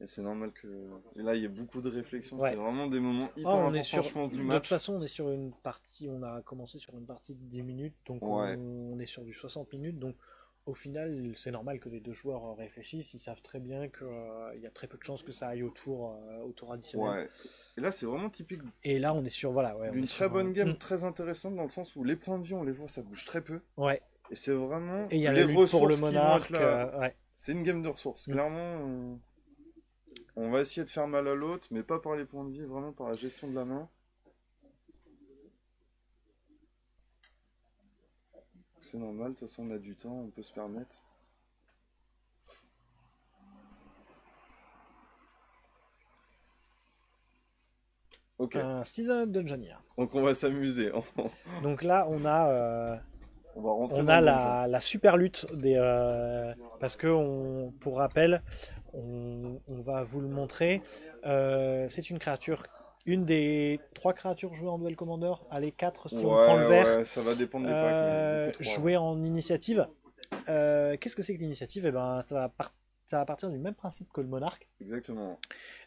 Speaker 2: Et c'est normal que... Et là, il y a beaucoup de réflexion.
Speaker 1: Ouais.
Speaker 2: C'est vraiment des moments hyper
Speaker 1: Ah, on
Speaker 2: importants,
Speaker 1: est sur...
Speaker 2: je pense, du
Speaker 1: De toute
Speaker 2: match.
Speaker 1: façon, on est sur une partie, on a commencé sur une partie de 10 minutes, donc
Speaker 2: Ouais.
Speaker 1: on est sur du 60 minutes, donc au final, c'est normal que les deux joueurs réfléchissent. Ils savent très bien qu'il y a très peu de chances que ça aille au tour additionnel.
Speaker 2: Ouais. Et là, c'est vraiment typique
Speaker 1: Et là, on est sur, voilà, ouais, on
Speaker 2: d'une
Speaker 1: est
Speaker 2: très
Speaker 1: sur
Speaker 2: bonne game, très intéressante dans le sens où les points de vie, on les voit, ça bouge très peu.
Speaker 1: Ouais.
Speaker 2: Et c'est vraiment
Speaker 1: Et il y a
Speaker 2: les
Speaker 1: la lutte pour le
Speaker 2: ressources qui vont
Speaker 1: monarque.
Speaker 2: être là.
Speaker 1: Ouais.
Speaker 2: C'est une game de ressources. Clairement, on va essayer de faire mal à l'autre, mais pas par les points de vie, vraiment par la gestion de la main. C'est normal, de toute façon, on a du temps, on peut se permettre. Ok.
Speaker 1: Un Season Dungeoneer.
Speaker 2: Donc on va s'amuser.
Speaker 1: Donc là, on a
Speaker 2: On va rentrer
Speaker 1: on
Speaker 2: dans
Speaker 1: a
Speaker 2: le donjon.
Speaker 1: la super lutte parce que pour rappel, on va vous le montrer. C'est une créature, une des 3 créatures jouées en Duel Commander. Allez, 4 si on prend le vert.
Speaker 2: Ouais, ça va dépendre des packs. Mais beaucoup trop,
Speaker 1: jouées en initiative. Qu'est-ce que c'est que l'initiative? Eh ben, ça va partir du même principe que le monarque.
Speaker 2: Exactement.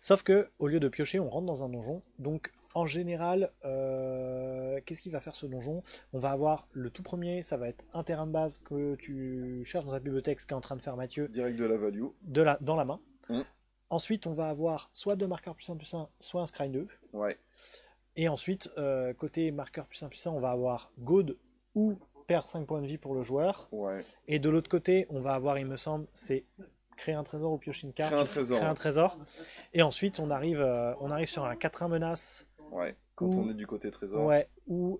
Speaker 1: Sauf que au lieu de piocher, on rentre dans un donjon. Donc en général, qu'est-ce qu'il va faire ce donjon? On va avoir le tout premier, ça va être un terrain de base que tu cherches dans ta bibliothèque, ce qu'est en train de faire Mathieu,
Speaker 2: Direct de la value.
Speaker 1: dans la main.
Speaker 2: Mm.
Speaker 1: Ensuite, on va avoir soit 2 marqueurs +1/+1, soit un scry 2.
Speaker 2: Ouais.
Speaker 1: Et ensuite, côté marqueur +1/+1, on va avoir Gaude ou perdre 5 points de vie pour le joueur.
Speaker 2: Ouais.
Speaker 1: Et de l'autre côté, on va avoir, il me semble, c'est créer un trésor ou piocher une carte.
Speaker 2: Créer un trésor.
Speaker 1: Et ensuite, on arrive sur un 4-1 menace.
Speaker 2: Ouais. Quand on est du côté trésor.
Speaker 1: Ouais,
Speaker 2: ou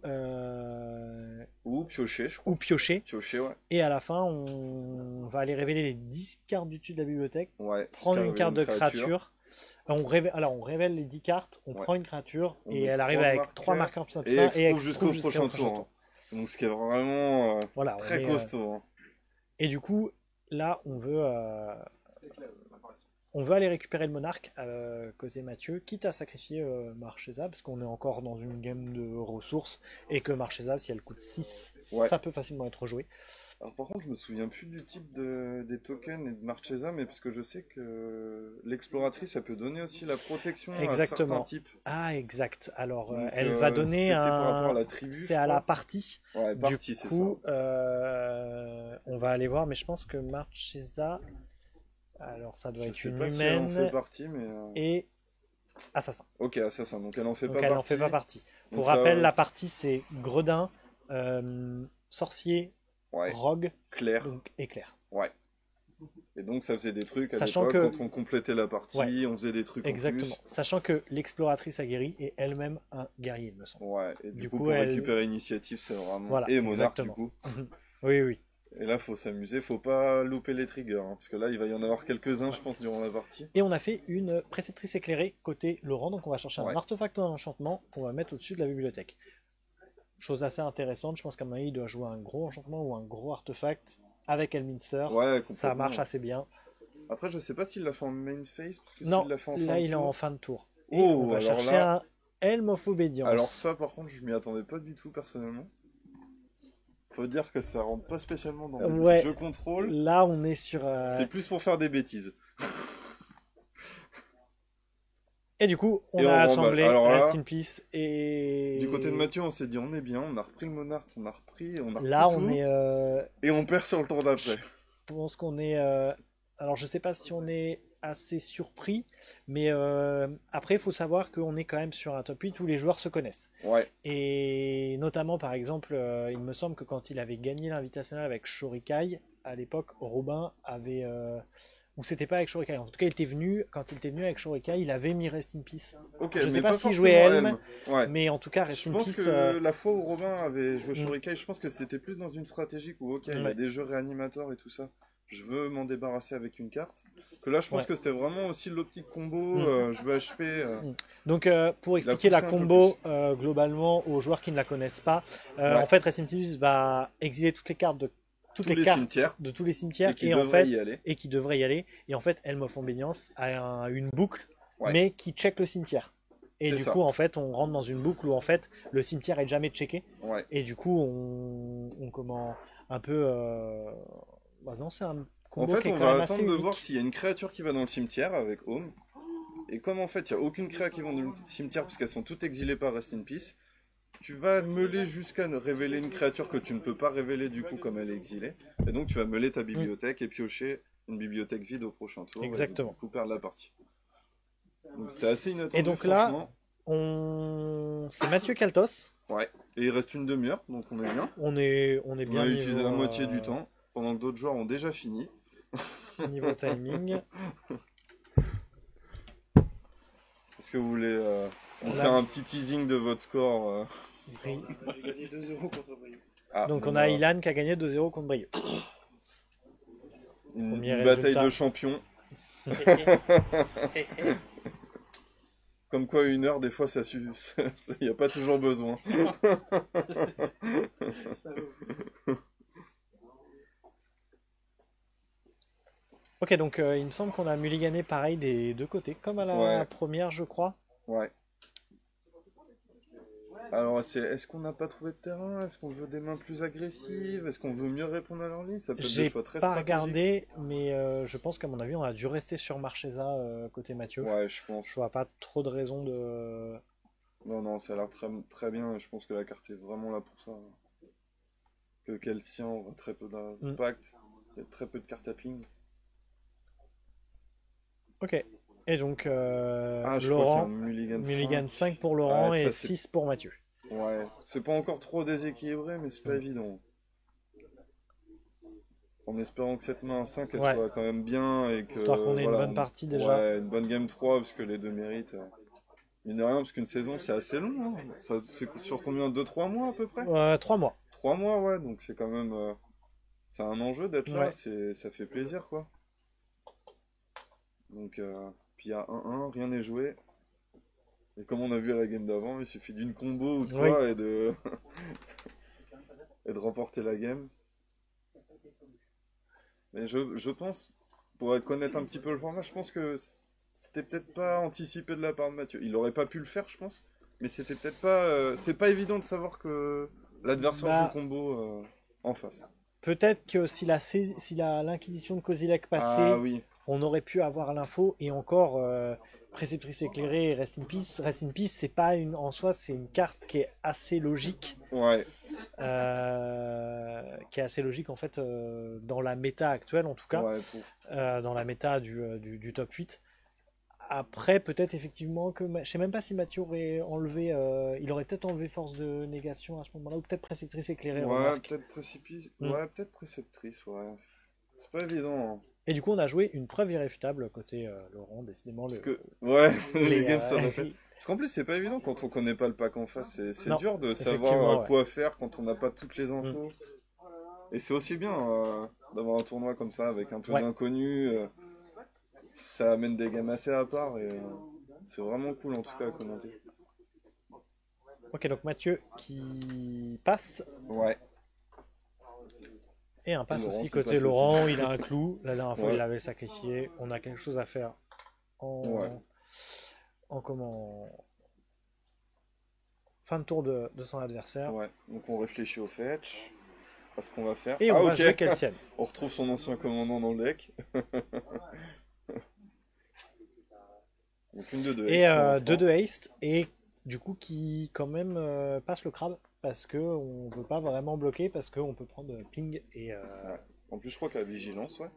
Speaker 2: piocher, je crois.
Speaker 1: ou piocher.
Speaker 2: Piocher, ouais.
Speaker 1: Et à la fin, on va aller révéler les 10 cartes du dessus de la bibliothèque.
Speaker 2: Ouais.
Speaker 1: Prendre une carte de créature. On révèle les 10 cartes, on prend une créature et elle arrive avec 3 marqueurs +1/+1
Speaker 2: et expose jusqu'au prochain tour. Donc ce qui est vraiment
Speaker 1: voilà,
Speaker 2: très costaud.
Speaker 1: Et du coup, là, on veut aller récupérer le monarque côté Mathieu, quitte à sacrifier Marchesa, parce qu'on est encore dans une game de ressources, et que Marchesa, si elle coûte 6, ça peut facilement être joué.
Speaker 2: Alors par contre, je me souviens plus du type des tokens et de Marchesa, mais parce que je sais que l'exploratrice, ça peut donner aussi la protection à certains types.
Speaker 1: Ah, exact. Alors, donc, elle va donner par rapport à la tribu. C'est à la partie.
Speaker 2: Ouais, partie, c'est ça. Du coup,
Speaker 1: on va aller voir, mais je pense que Marchesa... Alors ça doit être une humaine.
Speaker 2: Si elle en fait partie, mais
Speaker 1: et assassin.
Speaker 2: Ok, assassin. Donc elle en fait
Speaker 1: pas partie. Pour rappel, la partie c'est gredin, sorcier, rogue,
Speaker 2: clair,
Speaker 1: donc éclair.
Speaker 2: Ouais. Et donc ça faisait des trucs à l'époque quand on complétait la partie, on faisait des trucs.
Speaker 1: Exactement. En plus. Sachant que l'exploratrice aguerrie est elle-même un guerrier, il me semble.
Speaker 2: Ouais. Et du coup pour récupérer l'initiative, c'est vraiment
Speaker 1: et
Speaker 2: monarque du coup.
Speaker 1: Oui.
Speaker 2: Et là, faut s'amuser, faut pas louper les triggers, parce que là, il va y en avoir quelques-uns, je pense, durant la partie.
Speaker 1: Et on a fait une préceptrice éclairée côté Laurent, donc on va chercher un artefact ou un enchantement qu'on va mettre au-dessus de la bibliothèque. Chose assez intéressante, je pense qu'à mon avis, il doit jouer un gros enchantement ou un gros artefact avec Elminster. Ça marche assez bien.
Speaker 2: Après, je sais pas s'il l'a fait en main phase, parce que
Speaker 1: non,
Speaker 2: s'il l'a fait en
Speaker 1: là, il est en fin de tour.
Speaker 2: Et on va
Speaker 1: chercher un Helm of Obedience.
Speaker 2: Alors ça, par contre, je m'y attendais pas du tout, personnellement. Faut dire que ça rentre pas spécialement dans les jeux contrôle.
Speaker 1: Là, on est sur...
Speaker 2: C'est plus pour faire des bêtises.
Speaker 1: Et du coup, on a assemblé Rest in Peace et...
Speaker 2: Du côté de Mathieu, on s'est dit on est bien, on a repris le monarque, on a repris
Speaker 1: là,
Speaker 2: tout,
Speaker 1: on est...
Speaker 2: Et on perd sur le tour d'après.
Speaker 1: Je pense qu'on est... Alors, je sais pas si on est assez surpris, mais après il faut savoir qu'on est quand même sur un top 8 où les joueurs se connaissent. Et notamment par exemple, il me semble que quand il avait gagné l'invitationnel avec Shorikai, à l'époque Robin avait... ou c'était pas avec Shorikai, en tout cas quand il était venu avec Shorikai, il avait mis Rest in Peace.
Speaker 2: Je
Speaker 1: sais pas s'il jouait Helm, mais en tout cas Rest in Peace...
Speaker 2: Je pense que la fois où Robin avait joué Shorikai, je pense que c'était plus dans une stratégie où il y a des jeux réanimateurs et tout ça. Je veux m'en débarrasser avec une carte. Que là, je pense que c'était vraiment aussi l'optique combo. Je veux HP.
Speaker 1: Donc, pour expliquer la combo globalement aux joueurs qui ne la connaissent pas, en fait, Rest in Peace va exiler toutes les cartes de tous les cimetières et qui devraient y aller. Et en fait, Helm of Obedience a une boucle, mais qui check le cimetière. Et du coup, en fait, on rentre dans une boucle où en fait le cimetière est jamais checké. Et du coup, on comment un peu non, c'est un combo qui est
Speaker 2: on
Speaker 1: quand même
Speaker 2: va
Speaker 1: assez
Speaker 2: attendre de
Speaker 1: unique.
Speaker 2: voir s'il y a une créature qui va dans le cimetière avec Home. Et comme en fait il n'y a aucune créa qui va dans le cimetière parce qu'elles sont toutes exilées par Rest in Peace, tu vas meuler jusqu'à révéler une créature que tu ne peux pas révéler du coup comme elle est exilée. Et donc tu vas meuler ta bibliothèque et piocher une bibliothèque vide au prochain tour.
Speaker 1: Exactement.
Speaker 2: Et du coup perdre la partie. Donc c'était assez inattendu.
Speaker 1: Et donc là, c'est Mathieu Caltos.
Speaker 2: Ouais. Et il reste une demi-heure, donc on est bien.
Speaker 1: On est bien.
Speaker 2: On a utilisé la moitié du temps, pendant que d'autres joueurs ont déjà fini.
Speaker 1: Niveau timing.
Speaker 2: Est-ce que vous voulez faire un petit teasing de votre score
Speaker 1: J'ai
Speaker 3: gagné 2 € contre Brieux.
Speaker 1: Donc on a Ilan qui a gagné 2-0 contre Brieux.
Speaker 2: Une bataille de champions. Comme quoi 1 heure, des fois, ça suffit. Il n'y a pas toujours besoin.
Speaker 1: Ok, donc il me semble qu'on a mulligané pareil des deux côtés, comme à la première, je crois.
Speaker 2: Ouais. Alors, est-ce qu'on n'a pas trouvé de terrain? Est-ce qu'on veut des mains plus agressives? Est-ce qu'on veut mieux répondre à leur ligne? Ça peut être des choix très stratégiques.
Speaker 1: J'ai pas regardé, mais je pense qu'à mon avis, on a dû rester sur Marchesa côté Mathieu.
Speaker 2: Ouais, je pense.
Speaker 1: Je vois pas trop de raison de...
Speaker 2: Non, ça a l'air très, très bien et je pense que la carte est vraiment là pour ça. Que Kelsian aura très peu d'impact, il y a très peu de cartes à ping.
Speaker 1: Ok. Et donc,
Speaker 2: Laurent,
Speaker 1: mulligan 5 pour Laurent et 6 pour Mathieu.
Speaker 2: Ouais, c'est pas encore trop déséquilibré, mais c'est pas évident. En espérant que cette main à 5 elle soit quand même bien et que.
Speaker 1: Histoire qu'on ait une bonne partie déjà.
Speaker 2: Ouais, une bonne game 3, parce que les deux méritent. Mine de rien, parce qu'une saison c'est assez long. Hein. Ça, c'est sur combien? 2-3 mois à peu près?
Speaker 1: 3 mois.
Speaker 2: 3 mois, ouais, donc c'est quand même. C'est un enjeu d'être là, ça fait plaisir quoi. Donc, puis il y a 1-1, rien n'est joué. Et comme on a vu à la game d'avant, il suffit d'une combo ou de quoi et de et de remporter la game. Mais je pense, pour connaître un petit peu le format, je pense que c'était peut-être pas anticipé de la part de Mathieu. Il aurait pas pu le faire, je pense. Mais c'était peut-être pas... c'est pas évident de savoir que l'adversaire joue combo en face.
Speaker 1: Peut-être que si l'Inquisition de Kozilek passait, on aurait pu avoir l'info. Et encore, Préceptrice éclairée et Rest in Peace. Rest in Peace, c'est pas en soi, c'est une carte qui est assez logique.
Speaker 2: Ouais.
Speaker 1: Qui est assez logique en fait dans la méta actuelle en tout cas. Dans la méta du top 8. Après, peut-être effectivement que... Je sais même pas si Mathieu aurait enlevé... il aurait peut-être enlevé Force de Négation à ce moment-là, ou peut-être Préceptrice éclairée.
Speaker 2: Ouais, peut-être Précipice. Ouais, peut-être Préceptrice, ouais. C'est pas évident. Hein.
Speaker 1: Et du coup, on a joué une preuve irréfutable côté Laurent, décidément.
Speaker 2: Les games sont répètent. Parce qu'en plus, c'est pas évident quand on connaît pas le pack en face. C'est dur de savoir quoi faire quand on n'a pas toutes les infos. Et c'est aussi bien d'avoir un tournoi comme ça avec un peu d'inconnus. Ça amène des games assez à part et c'est vraiment cool en tout cas à commenter.
Speaker 1: Ok, donc Mathieu qui passe.
Speaker 2: Ouais.
Speaker 1: Et un passe aussi côté Laurent, il a un clou. La dernière fois, il l'avait sacrifié. On a quelque chose à faire fin de tour de son adversaire.
Speaker 2: Ouais, donc on réfléchit au fetch, à ce qu'on va faire.
Speaker 1: Et on va jouer Kelsian.
Speaker 2: On retrouve son ancien commandant dans le deck. Donc une 2-2
Speaker 1: et 2-2 haste et du coup qui quand même passe le crabe parce que on veut pas vraiment bloquer parce qu'on peut prendre ping et
Speaker 2: en plus je crois qu'il y a vigilance ouais.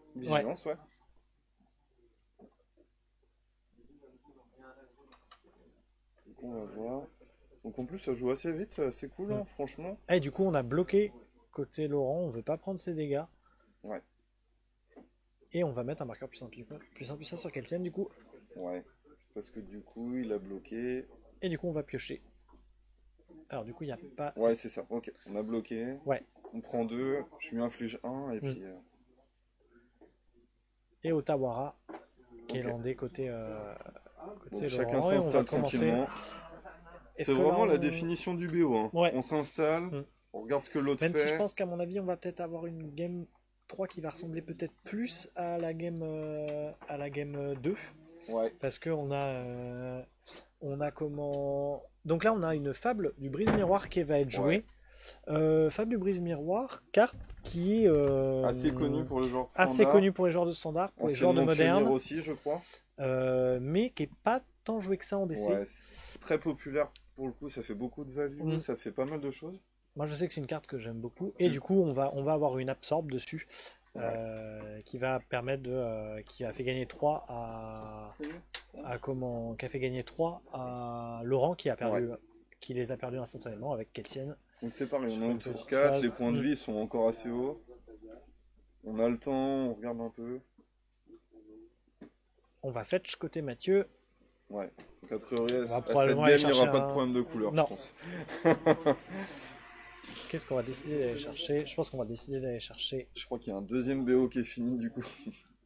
Speaker 2: Donc on va voir. Donc en plus ça joue assez vite, c'est assez cool hein, franchement.
Speaker 1: Et du coup on a bloqué côté Laurent, on veut pas prendre ses dégâts.
Speaker 2: Ouais.
Speaker 1: Et on va mettre un marqueur puissant sur Kelsian du coup.
Speaker 2: Ouais. Parce que du coup, il a bloqué.
Speaker 1: Et du coup, on va piocher. Alors, du coup, il n'y a pas...
Speaker 2: Ouais, c'est ça. Ok, on a bloqué.
Speaker 1: Ouais.
Speaker 2: On prend 2, je lui inflige 1, et puis...
Speaker 1: Et Otawara, qui est landé côté
Speaker 2: donc, chacun s'installe tranquillement. C'est vraiment la définition du BO. Hein.
Speaker 1: Ouais.
Speaker 2: On s'installe, on regarde ce que l'autre fait.
Speaker 1: Même si je pense qu'à mon avis, on va peut-être avoir une game 3 qui va ressembler peut-être plus à la game 2.
Speaker 2: Ouais.
Speaker 1: Parce que on a comment... Donc là, on a une fable du brise-miroir qui va être jouée. Fable du brise-miroir, carte qui est...
Speaker 2: assez connue pour les joueurs de standard.
Speaker 1: Assez connue pour les joueurs de standard, pour les joueurs de moderne.
Speaker 2: aussi, je crois.
Speaker 1: Mais qui est pas tant joué que ça en DC.
Speaker 2: Ouais, c'est très populaire pour le coup, ça fait beaucoup de value,
Speaker 1: Mm.
Speaker 2: ça fait pas mal de choses.
Speaker 1: Moi, je sais que c'est une carte que j'aime beaucoup. Et du coup, on va avoir une absorbe dessus qui va permettre qui a fait gagner 3 qui a fait gagner 3 à Laurent qui a perdu. Qui les a perdus instantanément avec Kelsienne.
Speaker 2: Donc c'est pareil, on est au
Speaker 1: Je peux
Speaker 2: tour
Speaker 1: faire
Speaker 2: 4,
Speaker 1: phase.
Speaker 2: les points de vie sont encore assez hauts. On a le temps, on regarde un peu.
Speaker 1: On va fetch côté Mathieu.
Speaker 2: Ouais, donc a priori,
Speaker 1: On va
Speaker 2: à
Speaker 1: probablement
Speaker 2: cette game,
Speaker 1: aller
Speaker 2: il n'y aura pas
Speaker 1: chercher
Speaker 2: de problème de couleur,
Speaker 1: Non.
Speaker 2: je pense.
Speaker 1: Qu'est-ce qu'on va décider d'aller chercher? Je pense qu'on va décider d'aller chercher
Speaker 2: Je crois qu'il y a un deuxième BO qui est fini du coup.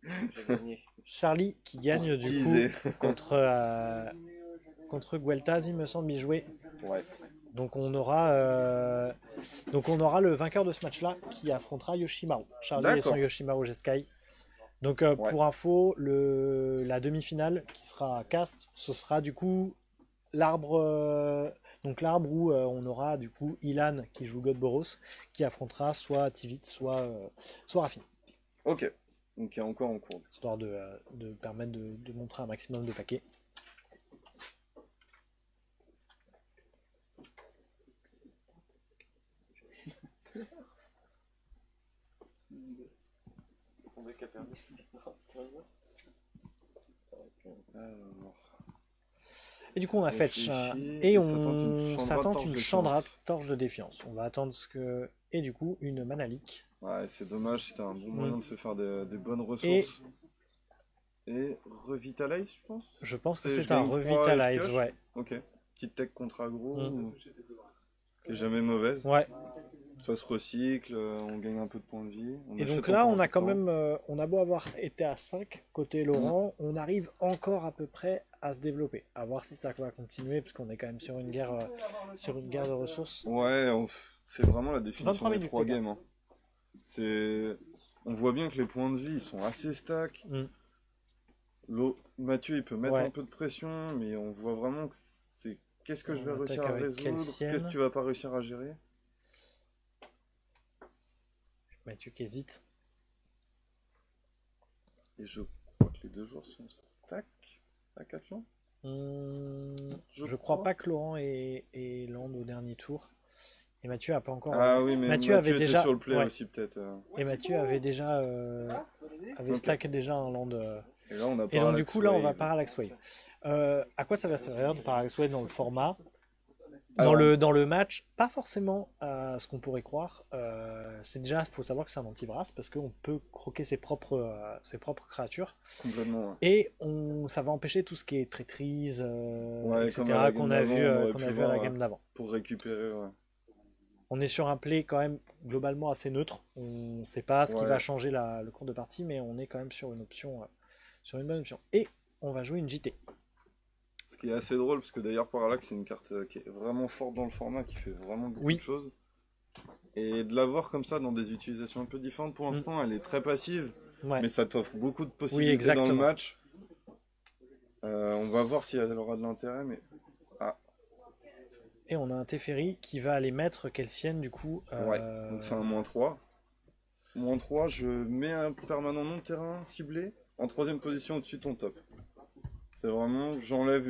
Speaker 3: J'ai gagné.
Speaker 1: Charlie qui gagne du coup
Speaker 2: Teaser.
Speaker 1: contre Gueltaz, il me semble, y jouer.
Speaker 2: Ouais.
Speaker 1: Donc on aura le vainqueur de ce match-là qui affrontera Yoshimaru. Charlie et son
Speaker 2: D'accord.
Speaker 1: Yoshimaru Jeskai. Donc pour info, la demi-finale qui sera cast, ce sera du coup l'arbre où on aura du coup Ilan qui joue Godboros qui affrontera soit Tivit soit Raffi.
Speaker 2: Ok, donc il y a encore en cours.
Speaker 1: Histoire de permettre de montrer un maximum de paquets.
Speaker 2: Alors,
Speaker 1: Et du coup on a fetch
Speaker 2: réfléchis,
Speaker 1: et
Speaker 2: ça tente
Speaker 1: on s'attend une Chandra
Speaker 2: défiance.
Speaker 1: torche de défiance. On va attendre ce que... Et du coup une Manalik.
Speaker 2: Ouais, c'est dommage, c'était un bon moyen de se faire des bonnes ressources.
Speaker 1: Et-
Speaker 2: Et Revitalize, je pense.
Speaker 1: Je pense que
Speaker 2: C'est-
Speaker 1: c'est
Speaker 2: je
Speaker 1: un
Speaker 2: gagne 3 et je
Speaker 1: Revitalize,
Speaker 2: pioche.
Speaker 1: ouais.
Speaker 2: Ok. Petite tech contre aggro,
Speaker 1: Mm.
Speaker 2: qui est jamais mauvaise.
Speaker 1: Ouais.
Speaker 2: Ça se recycle, on gagne un peu de points de vie.
Speaker 1: Et
Speaker 2: achète
Speaker 1: donc là,
Speaker 2: encore
Speaker 1: on
Speaker 2: un
Speaker 1: a
Speaker 2: peu
Speaker 1: quand
Speaker 2: de temps.
Speaker 1: même, on a beau avoir été à 5 côté Laurent, on arrive encore à peu près à se développer. À voir si ça va continuer, parce qu'on est quand même sur une guerre de ressources.
Speaker 2: Ouais, c'est vraiment la
Speaker 1: 23
Speaker 2: définition des
Speaker 1: minutes,
Speaker 2: 3
Speaker 1: les gars.
Speaker 2: games. Hein. On voit bien que les points de vie ils sont assez stack.
Speaker 1: Mm.
Speaker 2: Mathieu il peut mettre
Speaker 1: Ouais.
Speaker 2: un peu de pression, mais on voit vraiment que c'est qu'est-ce que je vais
Speaker 1: On
Speaker 2: réussir
Speaker 1: attaque
Speaker 2: à
Speaker 1: avec
Speaker 2: résoudre,
Speaker 1: Kelsienne.
Speaker 2: qu'est-ce que tu vas pas réussir à gérer.
Speaker 1: Mathieu qui hésite.
Speaker 2: Et je crois que les deux joueurs sont stack à 4 lands.
Speaker 1: Je crois pas que Laurent ait land au dernier tour. Et Mathieu a pas encore.
Speaker 2: Ah oui, mais
Speaker 1: Mathieu avait
Speaker 2: était
Speaker 1: déjà-
Speaker 2: sur le play
Speaker 1: ouais.
Speaker 2: aussi peut-être.
Speaker 1: Et Mathieu avait déjà
Speaker 2: Ok.
Speaker 1: stacké déjà un land.
Speaker 2: Et là on a
Speaker 1: Et donc du
Speaker 2: Parallax
Speaker 1: coup là on va
Speaker 2: Wave.
Speaker 1: Parallax Wave. À quoi ça va servir de Parallax Wave dans le format?
Speaker 2: Alors-
Speaker 1: Dans le match, pas forcément à ce qu'on pourrait croire. C'est déjà, faut savoir que c'est un anti-brass parce qu'on peut croquer ses propres créatures.
Speaker 2: Complètement. Ouais.
Speaker 1: Et ça va empêcher tout ce qui est traîtrise,
Speaker 2: Ouais,
Speaker 1: etc.
Speaker 2: comme à la
Speaker 1: qu'on
Speaker 2: game
Speaker 1: a
Speaker 2: d'avant,
Speaker 1: vu,
Speaker 2: on aurait
Speaker 1: qu'on
Speaker 2: pu
Speaker 1: a vu à
Speaker 2: voir,
Speaker 1: la game d'avant.
Speaker 2: Pour récupérer, ouais.
Speaker 1: On est sur un play quand même globalement assez neutre. On ne sait pas ce qui
Speaker 2: Ouais.
Speaker 1: va changer le cours de partie, mais on est quand même sur une option, sur une bonne option. Et on va jouer une JT.
Speaker 2: Ce qui est assez drôle, parce que d'ailleurs Parallax c'est une carte qui est vraiment forte dans le format, qui fait vraiment beaucoup
Speaker 1: Oui.
Speaker 2: de choses. Et de la voir comme ça dans des utilisations un peu différentes, pour l'instant elle est très passive,
Speaker 1: Ouais.
Speaker 2: mais ça t'offre beaucoup de possibilités dans le
Speaker 1: exactement.
Speaker 2: match. On va voir si elle aura de l'intérêt, mais
Speaker 1: Et on a un Teferi qui va aller mettre Kelsienne du coup.
Speaker 2: ouais, donc c'est un -3. -3, je mets un permanent non terrain ciblé en 3ème position au-dessus de ton top. C'est vraiment, j'enlève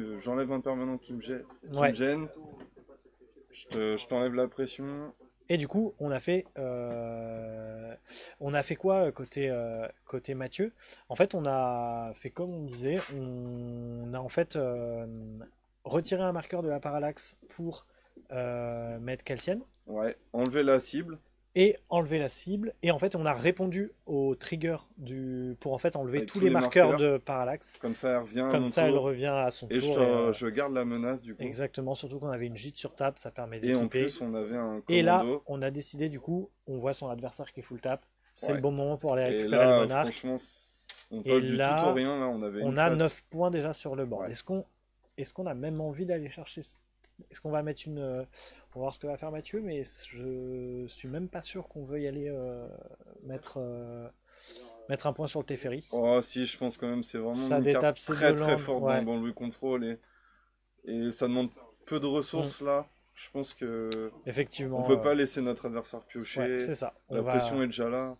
Speaker 2: un permanent qui me gêne,
Speaker 1: Ouais.
Speaker 2: je t'enlève la pression.
Speaker 1: Et du coup, on a fait quoi côté Mathieu? En fait, on a fait comme on disait, on a en fait retiré un marqueur de la parallaxe pour mettre Kelsienne
Speaker 2: Ouais, enlever la cible.
Speaker 1: et enlever la cible. Et en fait, on a répondu au trigger pour en fait enlever
Speaker 2: Avec
Speaker 1: tous les marqueurs de parallaxe.
Speaker 2: Comme ça, elle revient à
Speaker 1: Comme
Speaker 2: mon
Speaker 1: ça, elle
Speaker 2: tour,
Speaker 1: revient à son
Speaker 2: et
Speaker 1: tour.
Speaker 2: je garde la menace du coup.
Speaker 1: Exactement, surtout qu'on avait une gîte sur table, ça permet
Speaker 2: Et en
Speaker 1: d'équiper.
Speaker 2: plus, on avait un
Speaker 1: Et là,
Speaker 2: commando.
Speaker 1: on a décidé du coup, on voit son adversaire qui est full tap. C'est
Speaker 2: Ouais.
Speaker 1: le bon moment pour aller
Speaker 2: Et
Speaker 1: récupérer
Speaker 2: là,
Speaker 1: le monarque.
Speaker 2: franchement, on
Speaker 1: Et
Speaker 2: passe du
Speaker 1: là,
Speaker 2: tout au rien. Là, on avait
Speaker 1: On
Speaker 2: une
Speaker 1: a
Speaker 2: crête.
Speaker 1: 9 points déjà sur le board.
Speaker 2: Ouais.
Speaker 1: Est-ce qu'on a même envie d'aller chercher... Est-ce qu'on va mettre une... On va voir ce que va faire Mathieu, mais je suis même pas sûr qu'on veuille aller mettre un point sur le Teferi.
Speaker 2: Oh, si, je pense quand même, c'est vraiment
Speaker 1: Ça
Speaker 2: une
Speaker 1: détape
Speaker 2: carte
Speaker 1: ses
Speaker 2: très
Speaker 1: deux
Speaker 2: très
Speaker 1: landes,
Speaker 2: forte
Speaker 1: ouais.
Speaker 2: dans le contrôle. Et ça demande peu de
Speaker 1: Mm.
Speaker 2: ressources là. Je pense que
Speaker 1: Effectivement.
Speaker 2: on peut pas laisser notre adversaire piocher.
Speaker 1: Ouais, c'est ça.
Speaker 2: La pression est déjà là.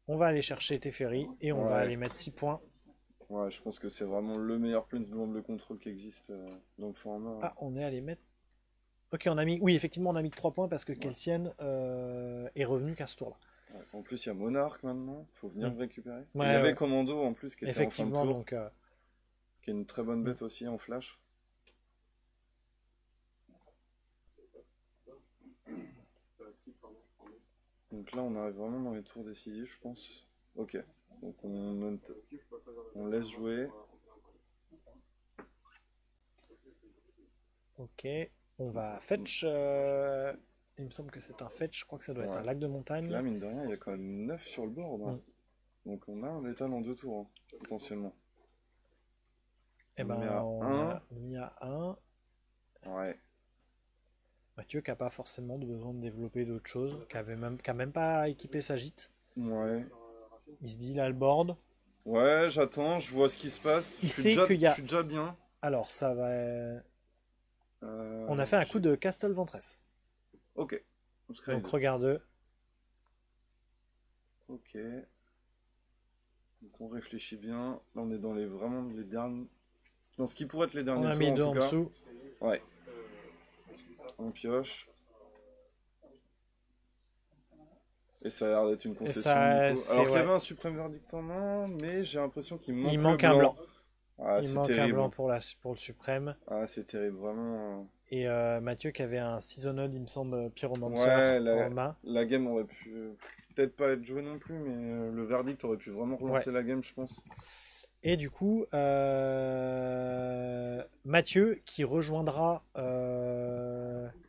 Speaker 1: On va aller chercher Teferi et on
Speaker 2: Ouais.
Speaker 1: va aller mettre 6 points.
Speaker 2: Ouais, je pense que c'est vraiment le meilleur Planeswalker de contrôle qui existe dans le format.
Speaker 1: Ah, on est allé mettre. Ok, on a mis. Oui, effectivement, on a mis que 3 points parce que Kelsian est revenu qu'à ce tour-là.
Speaker 2: Ouais, en plus, il y a Monarque maintenant, faut venir le récupérer. Et
Speaker 1: Ouais,
Speaker 2: il y avait
Speaker 1: ouais.
Speaker 2: Commando en plus qui était en fin de
Speaker 1: Effectivement,
Speaker 2: tour,
Speaker 1: donc.
Speaker 2: qui est une très bonne bête aussi en flash. Donc là, on arrive vraiment dans les tours décisifs, je pense. Ok, donc on laisse jouer.
Speaker 1: Ok, on va fetch. Il me semble que c'est un fetch, je crois que ça doit être
Speaker 2: Ouais.
Speaker 1: un lac de montagne.
Speaker 2: Là, mine de rien, il y a quand même 9 sur le board. Hein. Donc on a un étal en 2 tours, hein, potentiellement.
Speaker 1: Et ben,
Speaker 2: met à
Speaker 1: on
Speaker 2: un.
Speaker 1: a mis à 1.
Speaker 2: Ouais.
Speaker 1: Mathieu qui n'a pas forcément besoin de développer d'autres choses, qui a même pas équipé sa gîte.
Speaker 2: Ouais.
Speaker 1: Il se dit, il a le board.
Speaker 2: Ouais, j'attends, je vois ce qui se passe.
Speaker 1: Il
Speaker 2: Je
Speaker 1: sait
Speaker 2: suis déjà,
Speaker 1: qu'il y a-
Speaker 2: je suis déjà bien.
Speaker 1: Alors, ça va. On a fait un coup de Castle Ventress.
Speaker 2: Ok.
Speaker 1: Donc, regarde.
Speaker 2: Ok. Donc on réfléchit bien. Là, on est dans vraiment les derniers. Dans ce qui pourrait être les
Speaker 1: On
Speaker 2: derniers
Speaker 1: a
Speaker 2: tours
Speaker 1: mis
Speaker 2: en
Speaker 1: 2
Speaker 2: tout
Speaker 1: en
Speaker 2: cas.
Speaker 1: dessous.
Speaker 2: Ouais. On pioche. Et ça a l'air d'être une concession.
Speaker 1: ça,
Speaker 2: du coup.
Speaker 1: c'est-
Speaker 2: Alors qu'il y
Speaker 1: ouais.
Speaker 2: avait un suprême verdict en main, mais j'ai l'impression qu'il manque
Speaker 1: Il
Speaker 2: le
Speaker 1: manque un blanc.
Speaker 2: Ah,
Speaker 1: Il
Speaker 2: c'est
Speaker 1: manque un
Speaker 2: terrible.
Speaker 1: blanc pour le suprême.
Speaker 2: Ah, c'est terrible, vraiment.
Speaker 1: Et Mathieu qui avait un Seasonal, il me semble, Pyromancer
Speaker 2: Ouais,
Speaker 1: en main.
Speaker 2: la game aurait pu peut-être pas être jouée non plus, mais le verdict aurait pu vraiment relancer la game, je pense.
Speaker 1: Et du coup, Mathieu qui rejoindra.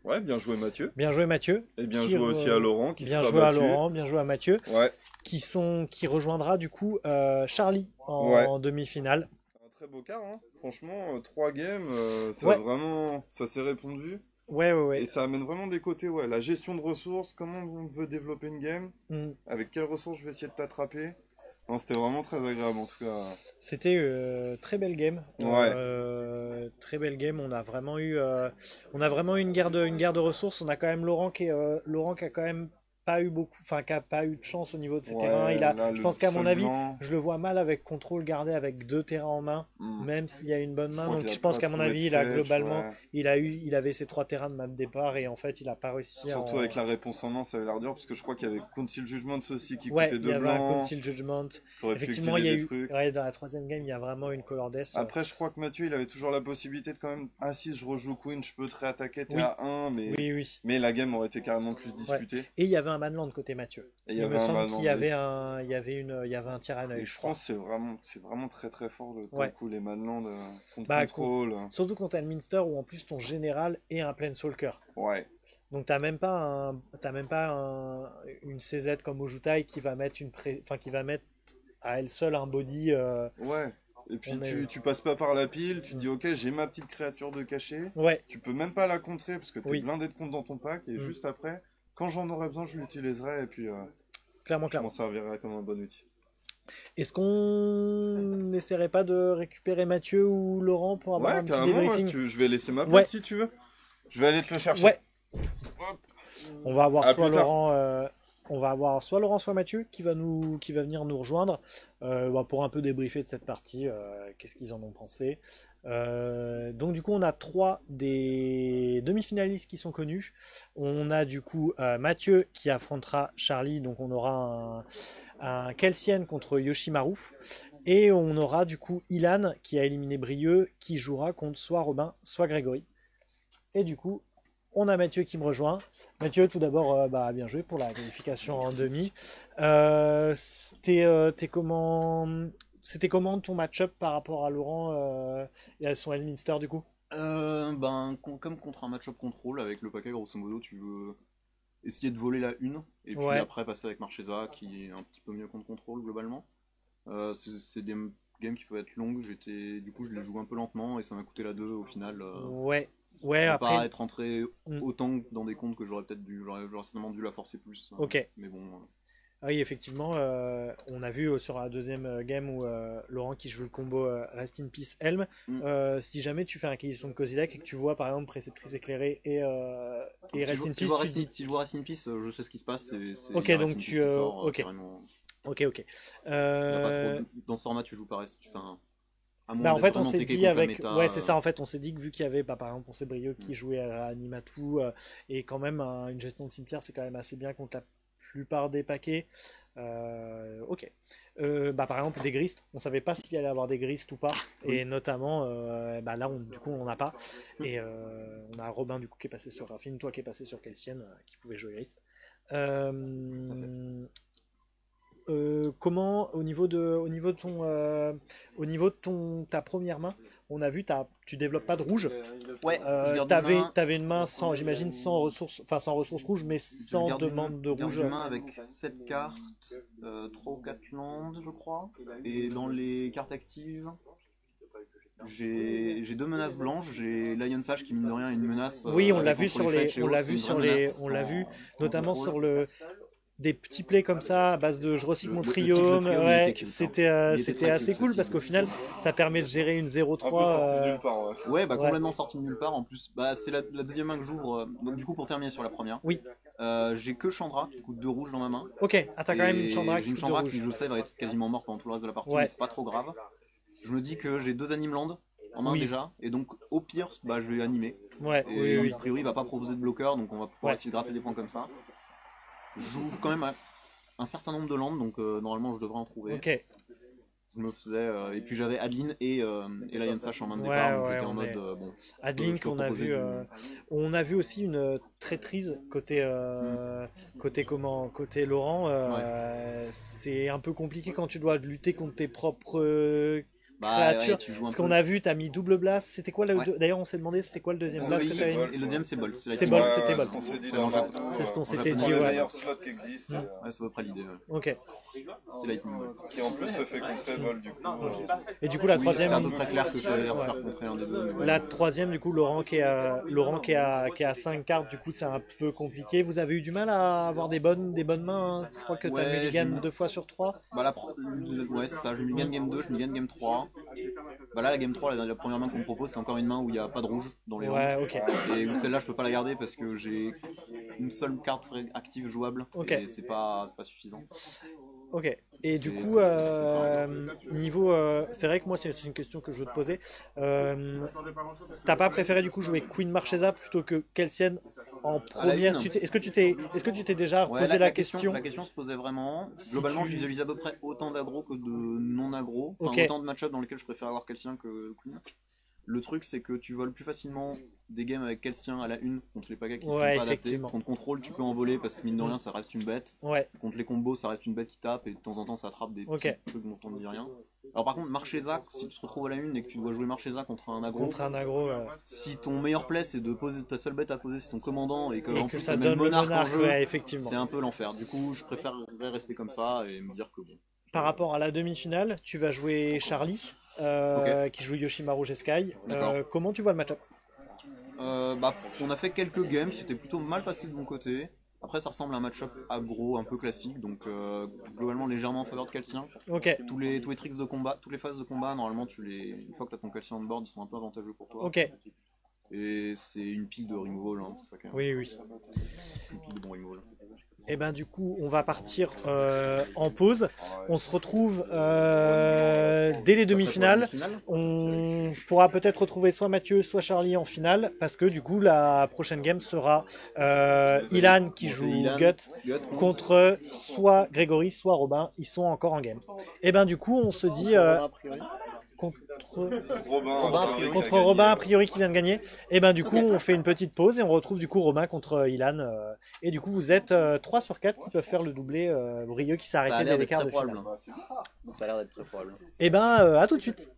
Speaker 2: Ouais, bien joué Mathieu.
Speaker 1: Bien joué Mathieu.
Speaker 2: Et bien
Speaker 1: Qui
Speaker 2: joué aussi à Laurent qui
Speaker 1: bien
Speaker 2: sera
Speaker 1: joué
Speaker 2: battu.
Speaker 1: à Laurent, bien joué à Mathieu.
Speaker 2: Ouais.
Speaker 1: Qui rejoindra du coup Charlie en
Speaker 2: Ouais.
Speaker 1: demi-finale.
Speaker 2: Un très beau quart, hein. Franchement, 3 games, ça
Speaker 1: Ouais.
Speaker 2: vraiment, ça s'est répondu.
Speaker 1: Ouais.
Speaker 2: Et ça amène vraiment des côtés, ouais, la gestion de ressources, comment on veut développer une game, avec quelles ressources je vais essayer de t'attraper. Non, c'était vraiment très agréable en tout cas.
Speaker 1: C'était très belle game.
Speaker 2: Ouais.
Speaker 1: Très belle game. On a vraiment eu une guerre de ressources. On a quand même Laurent qui a quand même pas eu beaucoup, enfin qui a pas eu de chance au niveau de ses terrains. Je pense qu'à mon avis, je le vois mal avec contrôle gardé avec 2 terrains en main, même s'il y a une bonne main. Donc je pense qu'à mon avis, il a globalement, il avait ses 3 terrains de map départ et en fait, il a pas réussi.
Speaker 2: Surtout avec la réponse en main, ça avait l'air dur parce que je crois qu'il y avait Council Judgment aussi qui
Speaker 1: ouais,
Speaker 2: coûtait 2
Speaker 1: il y avait un
Speaker 2: blancs.
Speaker 1: Council Judgment.
Speaker 2: Effectivement, il y a eu.
Speaker 1: Ouais, dans la 3ème game, il y a vraiment une color death.
Speaker 2: Après, je crois que Mathieu, il avait toujours la possibilité de quand même. Ah, si je rejoue Queen, je peux te réattaquer, t'es à 1, mais.
Speaker 1: Oui.
Speaker 2: Mais la game aurait été carrément plus disputée.
Speaker 1: Ouais. Et il y avait un manland côté Mathieu.
Speaker 2: Et il me semble
Speaker 1: qu'il y avait un tir à l'œil.
Speaker 2: Je pense que c'est vraiment très très fort le coup les manlands contre contrôle.
Speaker 1: Surtout quand t'as le Minster où en plus ton général est un Planeswalker.
Speaker 2: Ouais.
Speaker 1: Donc t'as même pas une CZ comme Ojutai qui va mettre qui va mettre à elle seule un body.
Speaker 2: Ouais. Et puis tu passes pas par la pile, tu dis ok j'ai ma petite créature de cachet.
Speaker 1: Ouais.
Speaker 2: Tu peux même pas la contrer parce que t'es blindé de compte dans ton pack et juste après. Quand j'en aurai besoin, je l'utiliserai et puis
Speaker 1: clairement.
Speaker 2: Je m'en servirai comme un bon outil.
Speaker 1: Est-ce qu'on n'essaierait pas de récupérer Mathieu ou Laurent pour avoir un petit débriefing ?
Speaker 2: Je vais laisser ma place si tu veux. Je vais aller te le chercher.
Speaker 1: Ouais. Hop. On va avoir soit Laurent, soit Mathieu qui va venir nous rejoindre pour un peu débriefer de cette partie. Qu'est-ce qu'ils en ont pensé ? Donc du coup on a 3 des demi-finalistes qui sont connus. On a du coup Mathieu qui affrontera Charlie, donc on aura un Kelsian contre Yoshimaru, et on aura du coup Ilan qui a éliminé Brieux qui jouera contre soit Robin soit Grégory. Et du coup on a Mathieu qui me rejoint. Mathieu, tout d'abord, bien joué pour la qualification en demi. C'était comment ton match-up par rapport à Laurent et à son Elminster du coup ?
Speaker 4: Comme contre un match-up contrôle avec le paquet, grosso modo, tu veux essayer de voler la une et puis après passer avec Marchesa qui est un petit peu mieux contre contrôle globalement. C'est des games qui peuvent être longues. Du coup, je les joue un peu lentement et ça m'a coûté la 2 au final.
Speaker 1: Ouais, après.
Speaker 4: Pas être rentré autant dans des comptes que j'aurais certainement dû la forcer plus.
Speaker 1: Ok.
Speaker 4: Mais bon.
Speaker 1: Oui, effectivement, on a vu sur la 2ème game où Laurent qui joue le combo Rest in Peace Helm. Si jamais tu fais un acquisition de Kozilek et que tu vois par exemple Préceptrice éclairée et Rest in Peace,
Speaker 4: si je vois Rest in Peace, je sais ce qui se passe.
Speaker 1: Ok, donc tu. Ok.
Speaker 4: Carrément.
Speaker 1: Ok.
Speaker 4: Pas trop... Dans ce format, tu joues pas Rest. Enfin, À moins
Speaker 1: Bah, en
Speaker 4: d'être
Speaker 1: fait, on
Speaker 4: vraiment
Speaker 1: s'est
Speaker 4: teké
Speaker 1: dit
Speaker 4: contre la
Speaker 1: avec.
Speaker 4: méta,
Speaker 1: Ouais, c'est ça, en fait, on s'est dit que vu qu'il y avait, bah, par exemple, on sait Brieux qui jouait à Animatou, et quand même, une gestion de cimetière, c'est quand même assez bien contre la plupart des paquets. Ok. Bah, par exemple, des gristes, on savait pas s'il y allait avoir des gristes ou pas, et notamment, bah, là, du coup, on n'en a pas. Et on a Robin, du coup, qui est passé sur Raffine, toi qui est passé sur Kelsian, qui pouvait jouer griste. Comment au niveau de ta première main, on a vu tu développes pas de rouge.
Speaker 4: Ouais, je garde une main.
Speaker 1: T'avais une main sans, j'imagine, sans ressources, enfin sans ressources rouges, mais
Speaker 4: Je
Speaker 1: sans
Speaker 4: garde
Speaker 1: demande de
Speaker 4: je garde
Speaker 1: rouge.
Speaker 4: une main avec 7 cartes, 3 ou 4 landes, je crois. Et dans les cartes actives, j'ai 2 menaces blanches. J'ai Lion Sage qui, mine de rien, est une menace.
Speaker 1: Oui, on l'a
Speaker 4: contre
Speaker 1: vu sur les,
Speaker 4: fetch et
Speaker 1: on l'a
Speaker 4: autres,
Speaker 1: vu
Speaker 4: c'est
Speaker 1: sur
Speaker 4: une vraie
Speaker 1: les,
Speaker 4: menace
Speaker 1: on l'a vu
Speaker 4: en
Speaker 1: notamment
Speaker 4: contrôle.
Speaker 1: sur des petits plays comme ça à base de je recycle mon
Speaker 4: Le cycle
Speaker 1: triome.
Speaker 4: triome,
Speaker 1: Ouais,
Speaker 4: il était cute, hein.
Speaker 1: c'était
Speaker 4: Il était
Speaker 1: c'était
Speaker 4: très
Speaker 1: assez
Speaker 4: cute,
Speaker 1: cool
Speaker 4: ce
Speaker 1: parce
Speaker 4: cycle
Speaker 1: qu'au final, ça permet de gérer une
Speaker 2: Un peu
Speaker 1: 0-3.
Speaker 2: sorti de nulle part, ouais.
Speaker 4: Ouais, bah
Speaker 1: Ouais.
Speaker 4: complètement sorti de nulle part. En plus, bah, c'est la deuxième main que j'ouvre. Donc, du coup, pour terminer sur la première,
Speaker 1: Oui.
Speaker 4: j'ai que Chandra qui coûte 2 rouges dans ma main.
Speaker 1: Ok, ah, t'as quand même une
Speaker 4: Et
Speaker 1: Chandra
Speaker 4: j'ai
Speaker 1: qui
Speaker 4: une
Speaker 1: coûte de
Speaker 4: Chandra
Speaker 1: rouge.
Speaker 4: qui, je sais, va être quasiment morte pendant tout le reste de la partie,
Speaker 1: Ouais.
Speaker 4: mais c'est pas trop grave. Je me dis que j'ai 2 Animeland en main
Speaker 1: Oui.
Speaker 4: déjà, et donc au pire, bah, je vais animer.
Speaker 1: Ouais,
Speaker 4: Et
Speaker 1: oui.
Speaker 4: a priori, il va pas proposer de bloqueur, donc on va pouvoir
Speaker 1: Ouais.
Speaker 4: essayer de gratter des points comme ça. Je joue quand même un certain nombre de landes, donc normalement je devrais en trouver.
Speaker 1: Ok.
Speaker 4: Je me faisais. Et puis j'avais Adeline et Lion Sage en main de
Speaker 1: Ouais,
Speaker 4: départ, donc
Speaker 1: ouais,
Speaker 4: j'étais en
Speaker 1: on
Speaker 4: mode.
Speaker 1: est-
Speaker 4: Bon,
Speaker 1: Adeline
Speaker 4: je peux
Speaker 1: qu'on a
Speaker 4: proposer
Speaker 1: vu, on a vu aussi une traîtrise côté Laurent. C'est un peu compliqué quand tu dois lutter contre tes propres
Speaker 4: Bah,
Speaker 1: créatures.
Speaker 4: ouais, tu joues un
Speaker 1: Ce
Speaker 4: peu.
Speaker 1: qu'on a vu, t'as mis double blast. C'était quoi
Speaker 4: Ouais.
Speaker 1: D'ailleurs, on s'est demandé c'était quoi le deuxième
Speaker 2: On
Speaker 1: blast
Speaker 2: s'est
Speaker 1: que
Speaker 2: dit
Speaker 1: t'avais
Speaker 2: Bolt,
Speaker 1: mis.
Speaker 4: Et le deuxième, c'est Bolt.
Speaker 1: C'est
Speaker 4: Lightning
Speaker 1: Bolt,
Speaker 2: Ouais,
Speaker 1: c'était
Speaker 2: c'est
Speaker 1: Bolt.
Speaker 2: ce qu'on s'est dit
Speaker 4: C'est
Speaker 2: dans
Speaker 4: en
Speaker 2: le
Speaker 4: japonais.
Speaker 2: bateau,
Speaker 1: C'est ce qu'on
Speaker 2: ouais.
Speaker 1: s'était
Speaker 4: japonais,
Speaker 1: dit,
Speaker 2: C'est le
Speaker 1: ouais.
Speaker 2: meilleur slot qui existe.
Speaker 4: Ouais, c'est à peu près l'idée.
Speaker 1: Ok.
Speaker 4: C'était Lightning Bolt.
Speaker 2: Qui en plus se fait contrer Bolt du coup.
Speaker 1: Et du coup, la
Speaker 4: Oui, c'était à
Speaker 1: troisième.
Speaker 4: peu près clair que ça allait se faire contrer l'un des deux. Mais bon.
Speaker 1: La troisième, du coup, Laurent qui est à 5 cartes, du coup, c'est un peu compliqué. Vous avez eu du mal à avoir des bonnes mains, hein. Je crois que tu as
Speaker 4: Ouais,
Speaker 1: mulligan
Speaker 4: j'ai-
Speaker 1: 2 fois sur 3.
Speaker 4: Bah, ouais, c'est ça. Je mulligan game 2, je mulligan game 3. Bah, là, la game 3, la première main qu'on me propose, c'est encore une main où il n'y a pas de rouge dans les rangs.
Speaker 1: Ouais, ok.
Speaker 4: Et où celle-là, je peux pas la garder parce que j'ai une seule carte active jouable.
Speaker 1: Ok.
Speaker 4: Et c'est pas suffisant.
Speaker 1: Ok. Et du
Speaker 4: C'est-
Speaker 1: coup,
Speaker 4: c'est comme
Speaker 1: niveau. C'est vrai que moi, c'est une question que je veux te poser. T'as pas préféré du coup jouer Queen Marchesa plutôt que Kelsian en
Speaker 4: À la
Speaker 1: première
Speaker 4: une.
Speaker 1: Est-ce que tu t'es déjà
Speaker 4: Ouais,
Speaker 1: posé la question?
Speaker 4: La question se posait vraiment.
Speaker 1: Si
Speaker 4: Globalement,
Speaker 1: tu-
Speaker 4: je visualise à peu près autant d'aggro que de non-aggro. Enfin,
Speaker 1: Ok.
Speaker 4: autant de match-up dans lesquels je préfère avoir Kelsian que Queen. Le truc, c'est que tu voles plus facilement des games avec Kelsian à la une contre les paquets qui sont
Speaker 1: Ouais,
Speaker 4: pas adaptés.
Speaker 1: effectivement.
Speaker 4: Contre contrôle, tu peux en voler parce que mine de rien, ça reste une bête.
Speaker 1: Ouais,
Speaker 4: Contre les combos, ça reste une bête qui tape et de temps en temps, ça attrape des
Speaker 1: Ok.
Speaker 4: petits trucs dont on ne dit rien. Alors, par contre, Marchesa, si tu te retrouves à la une et que tu dois jouer Marchesa contre un aggro,
Speaker 1: contre un aggro.
Speaker 4: si ton meilleur play c'est de poser ta seule bête à poser, c'est ton commandant et que
Speaker 1: Et
Speaker 4: en
Speaker 1: que
Speaker 4: plus
Speaker 1: ça
Speaker 4: ça met
Speaker 1: donne
Speaker 4: le
Speaker 1: le
Speaker 4: monarque en
Speaker 1: monarque,
Speaker 4: jeu,
Speaker 1: ouais, effectivement.
Speaker 4: c'est un peu l'enfer. Du coup, je préférerais rester comme ça et me dire que bon.
Speaker 1: Par rapport à la demi-finale, tu vas jouer Charlie, qui joue Yoshimaru Jeskai.
Speaker 4: D'accord.
Speaker 1: Comment tu vois le match-up?
Speaker 4: Bah, on a fait quelques games, c'était plutôt mal passé de mon côté. Après, ça ressemble à un match-up aggro un peu classique, donc globalement légèrement en faveur de Calcien.
Speaker 1: Ok,
Speaker 4: Tous les tricks de combat, toutes les phases de combat, normalement, une fois que tu as ton Calcien on board, ils sont un peu avantageux pour toi.
Speaker 1: ok.
Speaker 4: Et c'est une pile de removal, hein, c'est pas quand même.
Speaker 1: Oui.
Speaker 4: C'est une pile de bon removal.
Speaker 1: Et ben du coup, on va partir en pause. On se retrouve dès les demi-finales. On pourra peut-être retrouver soit Mathieu, soit Charlie en finale, parce que du coup, la prochaine game sera Ilan qui joue
Speaker 4: Ilan,
Speaker 1: Gut contre soit Grégory, soit Robin. Ils sont encore en game. Et ben du coup, on se dit contre Robin a priori qui vient de gagner. Et ben du coup, on fait une petite pause et on retrouve du coup Robin contre Ilan. Et du coup, vous êtes 3 sur 4 qui peuvent faire le doublé. Brieux qui s'est
Speaker 4: Ça a
Speaker 1: arrêté dès
Speaker 4: l'air
Speaker 1: les
Speaker 4: d'être
Speaker 1: quarts
Speaker 4: très
Speaker 1: de finale.
Speaker 4: probable.
Speaker 3: Ça a l'air d'être très probable.
Speaker 1: Et ben à tout de suite.